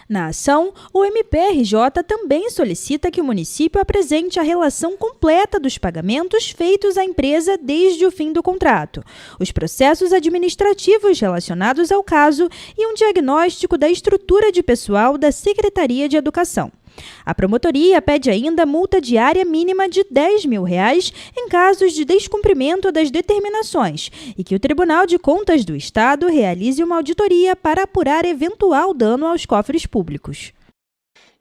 Na ação, o MPRJ também solicita que o município apresente a relação completa dos pagamentos feitos à empresa desde o fim do contrato, os processos administrativos relacionados ao caso e um diagnóstico da estrutura de pessoal da Secretaria de Educação. A promotoria pede ainda multa diária mínima de R$10 mil em casos de descumprimento das determinações e que o Tribunal de Contas do Estado realize uma auditoria para apurar eventual dano aos cofres públicos.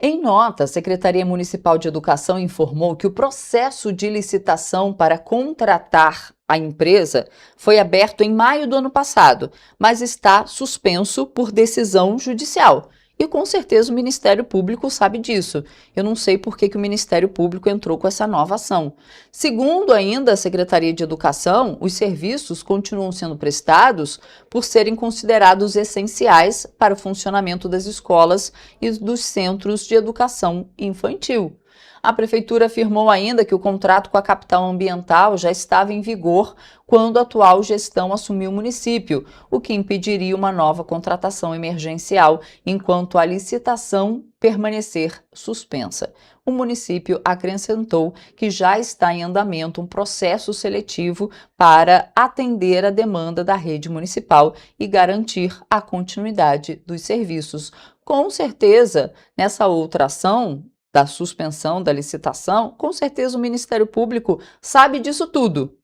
Em nota, a Secretaria Municipal de Educação informou que o processo de licitação para contratar a empresa foi aberto em maio do ano passado, mas está suspenso por decisão judicial. E com certeza o Ministério Público sabe disso. Eu não sei por que o Ministério Público entrou com essa nova ação. Segundo ainda a Secretaria de Educação, os serviços continuam sendo prestados por serem considerados essenciais para o funcionamento das escolas e dos centros de educação infantil. A Prefeitura afirmou ainda que o contrato com a Capital Ambiental já estava em vigor quando a atual gestão assumiu o município, o que impediria uma nova contratação emergencial enquanto a licitação permanecer suspensa. O município acrescentou que já está em andamento um processo seletivo para atender a demanda da rede municipal e garantir a continuidade dos serviços. Com certeza, nessa outra ação da suspensão da licitação, com certeza o Ministério Público sabe disso tudo.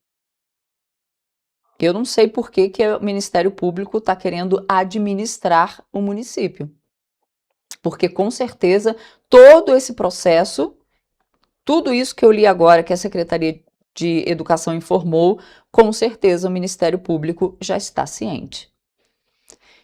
Eu não sei por que o Ministério Público está querendo administrar o município. Porque, com certeza, todo esse processo, tudo isso que eu li agora, que a Secretaria de Educação informou, com certeza o Ministério Público já está ciente.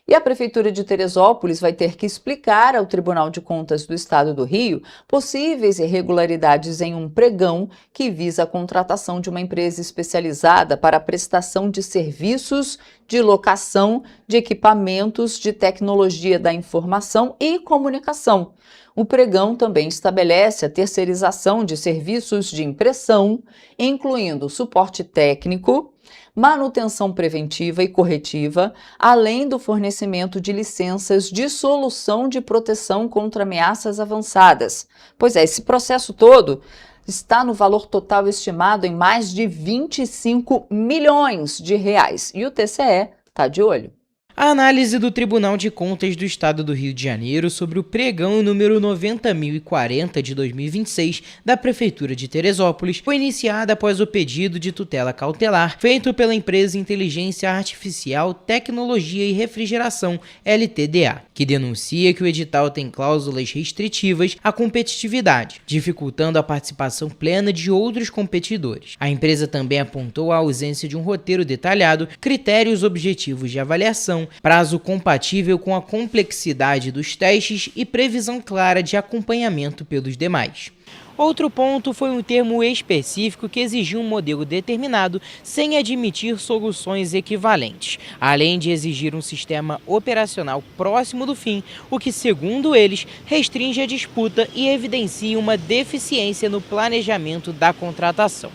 E a Prefeitura de Teresópolis vai ter que explicar ao Tribunal de Contas do Estado do Rio possíveis irregularidades em um pregão que visa a contratação de uma empresa especializada para a prestação de serviços de locação de equipamentos de tecnologia da informação e comunicação. O pregão também estabelece a terceirização de serviços de impressão, incluindo suporte técnico, manutenção preventiva e corretiva, além do fornecimento de licenças de solução de proteção contra ameaças avançadas. Pois é, esse processo todo está no valor total estimado em mais de 25 milhões de reais. E o TCE está de olho. A análise do Tribunal de Contas do Estado do Rio de Janeiro sobre o pregão número 90.040 de 2026 da Prefeitura de Teresópolis foi iniciada após o pedido de tutela cautelar feito pela empresa Inteligência Artificial, Tecnologia e Refrigeração, LTDA, que denuncia que o edital tem cláusulas restritivas à competitividade, dificultando a participação plena de outros competidores. A empresa também apontou a ausência de um roteiro detalhado, critérios objetivos de avaliação, prazo compatível com a complexidade dos testes e previsão clara de acompanhamento pelos demais. Outro ponto foi um termo específico que exigia um modelo determinado sem admitir soluções equivalentes, além de exigir um sistema operacional próximo do fim, o que, segundo eles, restringe a disputa e evidencia uma deficiência no planejamento da contratação.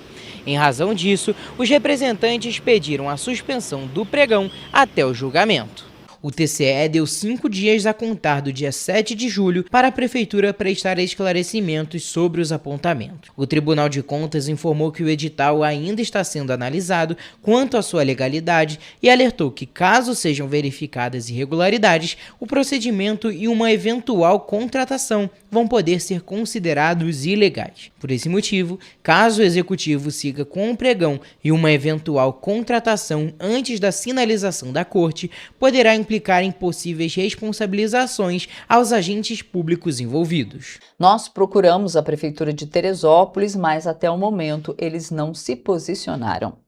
Em razão disso, os representantes pediram a suspensão do pregão até o julgamento. O TCE deu 5 dias a contar do dia 7 de julho para a Prefeitura prestar esclarecimentos sobre os apontamentos. O Tribunal de Contas informou que o edital ainda está sendo analisado quanto à sua legalidade e alertou que, caso sejam verificadas irregularidades, o procedimento e uma eventual contratação vão poder ser considerados ilegais. Por esse motivo, caso o Executivo siga com o pregão e uma eventual contratação antes da sinalização da Corte, poderá implicar em possíveis responsabilizações aos agentes públicos envolvidos. Nós procuramos a Prefeitura de Teresópolis, mas até o momento eles não se posicionaram.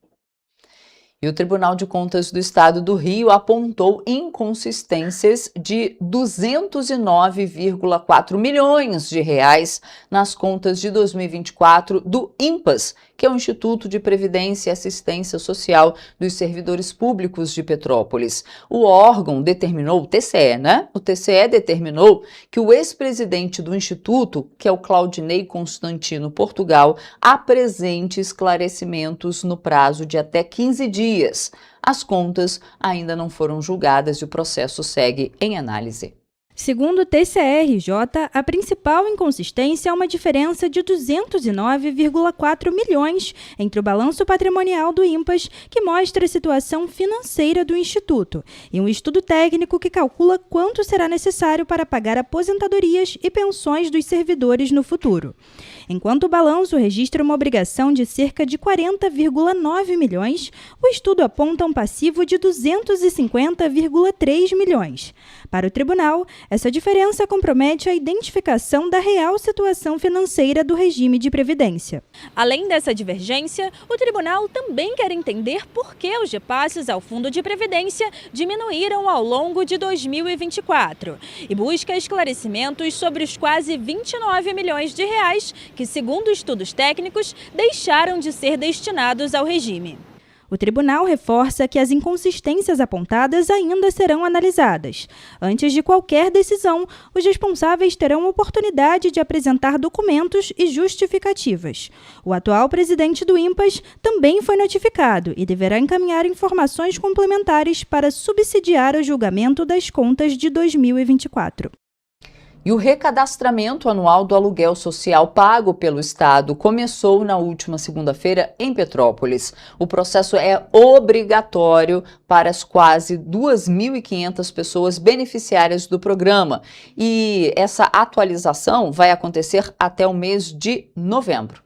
E o Tribunal de Contas do Estado do Rio apontou inconsistências de 209,4 milhões de reais nas contas de 2024 do INPAS, que é o Instituto de Previdência e Assistência Social dos Servidores Públicos de Petrópolis. O órgão determinou, o TCE, né? O TCE determinou que o ex-presidente do Instituto, que é o Claudinei Constantino Portugal, apresente esclarecimentos no prazo de até 15 dias. As contas ainda não foram julgadas e o processo segue em análise. Segundo o TCE-RJ, a principal inconsistência é uma diferença de 209,4 milhões entre o balanço patrimonial do INPAS, que mostra a situação financeira do Instituto, e um estudo técnico que calcula quanto será necessário para pagar aposentadorias e pensões dos servidores no futuro. Enquanto o balanço registra uma obrigação de cerca de 40,9 milhões, o estudo aponta um passivo de 250,3 milhões. Para o tribunal, essa diferença compromete a identificação da real situação financeira do regime de previdência. Além dessa divergência, o tribunal também quer entender por que os repasses ao Fundo de Previdência diminuíram ao longo de 2024 e busca esclarecimentos sobre os quase 29 milhões de reais que, segundo estudos técnicos, deixaram de ser destinados ao regime. O tribunal reforça que as inconsistências apontadas ainda serão analisadas. Antes de qualquer decisão, os responsáveis terão oportunidade de apresentar documentos e justificativas. O atual presidente do INPAS também foi notificado e deverá encaminhar informações complementares para subsidiar o julgamento das contas de 2024. E o recadastramento anual do aluguel social pago pelo Estado começou na última segunda-feira em Petrópolis. O processo é obrigatório para as quase 2.500 pessoas beneficiárias do programa. E essa atualização vai acontecer até o mês de novembro.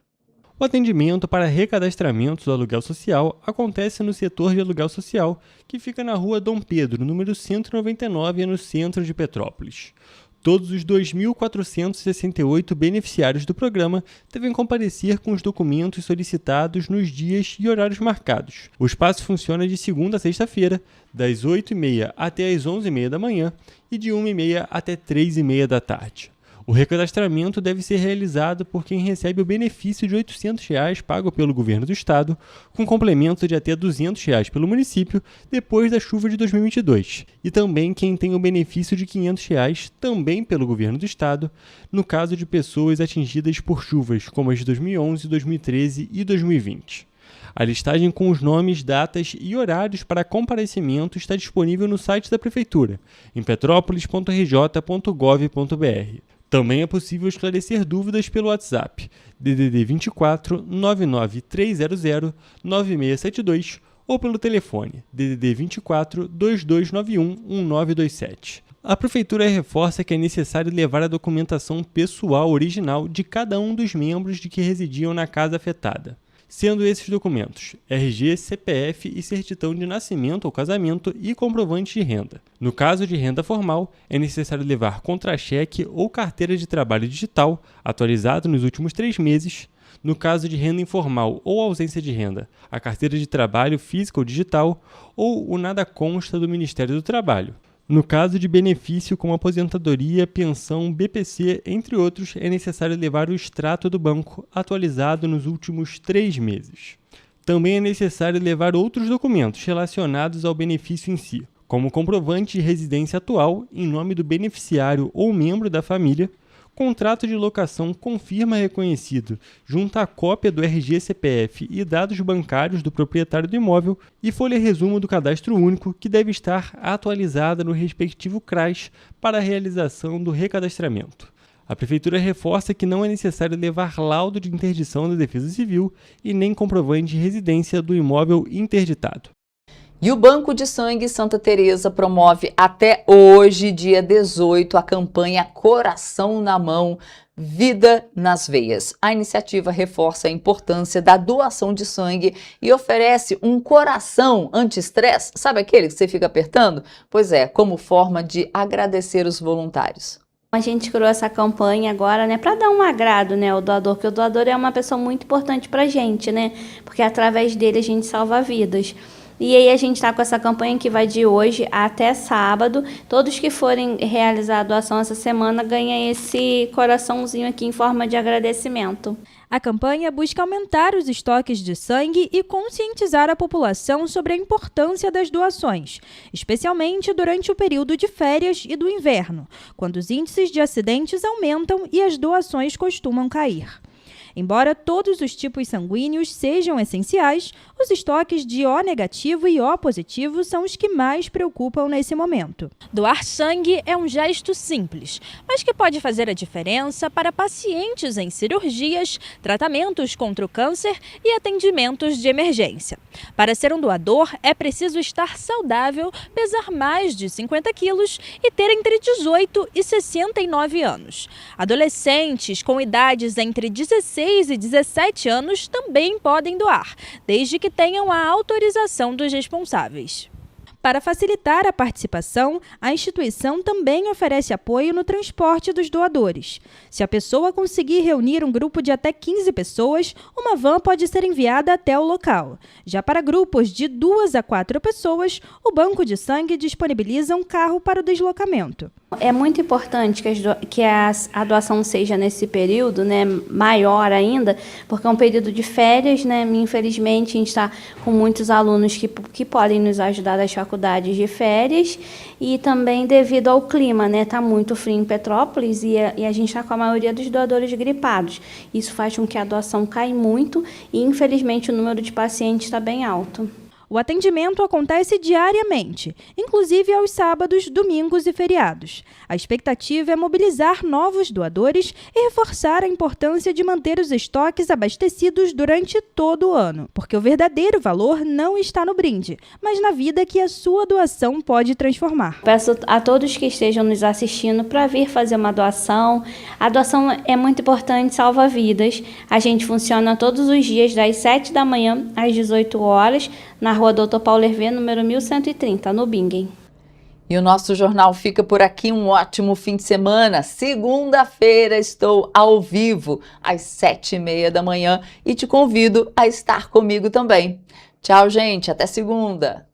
O atendimento para recadastramento do aluguel social acontece no setor de aluguel social, que fica na rua Dom Pedro, número 199, no centro de Petrópolis. Todos os 2.468 beneficiários do programa devem comparecer com os documentos solicitados nos dias e horários marcados. O espaço funciona de segunda a sexta-feira, das 8h30 até as 11h30 da manhã e de 1h30 até 3h30 da tarde. O recadastramento deve ser realizado por quem recebe o benefício de R$ 800 pago pelo governo do estado, com complemento de até R$ 200 pelo município depois da chuva de 2022, e também quem tem o benefício de R$ 500 também pelo governo do estado, no caso de pessoas atingidas por chuvas como as de 2011, 2013 e 2020. A listagem com os nomes, datas e horários para comparecimento está disponível no site da Prefeitura, em petropolis.rj.gov.br. Também é possível esclarecer dúvidas pelo WhatsApp DDD 24 99300 9672 ou pelo telefone DDD 24 2291 1927. A Prefeitura reforça que é necessário levar a documentação pessoal original de cada um dos membros de que residiam na casa afetada, sendo esses documentos RG, CPF e certidão de nascimento ou casamento e comprovante de renda. No caso de renda formal, é necessário levar contra-cheque ou carteira de trabalho digital, atualizado nos últimos 3 meses. No caso de renda informal ou ausência de renda, a carteira de trabalho física ou digital ou o nada consta do Ministério do Trabalho. No caso de benefício como aposentadoria, pensão, BPC, entre outros, é necessário levar o extrato do banco atualizado nos últimos 3 meses. Também é necessário levar outros documentos relacionados ao benefício em si, como comprovante de residência atual em nome do beneficiário ou membro da família, contrato de locação com firma reconhecido junto à cópia do RG, CPF e dados bancários do proprietário do imóvel e folha resumo do cadastro único, que deve estar atualizada no respectivo CRAS para a realização do recadastramento. A Prefeitura reforça que não é necessário levar laudo de interdição da Defesa Civil e nem comprovante de residência do imóvel interditado. E o Banco de Sangue Santa Teresa promove até hoje, dia 18, a campanha Coração na Mão, Vida nas Veias. A iniciativa reforça a importância da doação de sangue e oferece um coração anti-estresse, sabe aquele que você fica apertando? Pois é, como forma de agradecer os voluntários. A gente criou essa campanha agora, né, para dar um agrado, né, ao doador, porque o doador é uma pessoa muito importante pra gente, né, porque através dele a gente salva vidas. E aí a gente está com essa campanha que vai de hoje até sábado. Todos que forem realizar a doação essa semana ganham esse coraçãozinho aqui em forma de agradecimento. A campanha busca aumentar os estoques de sangue e conscientizar a população sobre a importância das doações, especialmente durante o período de férias e do inverno, quando os índices de acidentes aumentam e as doações costumam cair. Embora todos os tipos sanguíneos sejam essenciais, os estoques de O negativo e O positivo são os que mais preocupam nesse momento. Doar sangue é um gesto simples, mas que pode fazer a diferença para pacientes em cirurgias, tratamentos contra o câncer e atendimentos de emergência. Para ser um doador, é preciso estar saudável, pesar mais de 50 quilos e ter entre 18 e 69 anos. Adolescentes com idades entre 16 e 17 anos também podem doar, desde que tenham a autorização dos responsáveis. Para facilitar a participação, a instituição também oferece apoio no transporte dos doadores. Se a pessoa conseguir reunir um grupo de até 15 pessoas, uma van pode ser enviada até o local. Já para grupos de 2 a 4 pessoas, o Banco de Sangue disponibiliza um carro para o deslocamento. É muito importante que a doação seja nesse período, né, maior ainda, porque é um período de férias, né? Infelizmente, a gente está com muitos alunos que podem nos ajudar das faculdades de férias e também devido ao clima, né? Está muito frio em Petrópolis e a gente está com a maioria dos doadores gripados. Isso faz com que a doação caia muito e, infelizmente, o número de pacientes está bem alto. O atendimento acontece diariamente, inclusive aos sábados, domingos e feriados. A expectativa é mobilizar novos doadores e reforçar a importância de manter os estoques abastecidos durante todo o ano, porque o verdadeiro valor não está no brinde, mas na vida que a sua doação pode transformar. Peço a todos que estejam nos assistindo para vir fazer uma doação. A doação é muito importante, salva vidas. A gente funciona todos os dias das 7 da manhã às 18 horas, na Rua Dr. Paulo Hervé, número 1130, no Bingen. E o nosso jornal fica por aqui. Um ótimo fim de semana. Segunda-feira estou ao vivo, às 7h30 da manhã, e te convido a estar comigo também. Tchau, gente. Até segunda.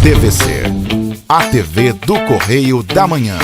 TVC, a TV do Correio da Manhã.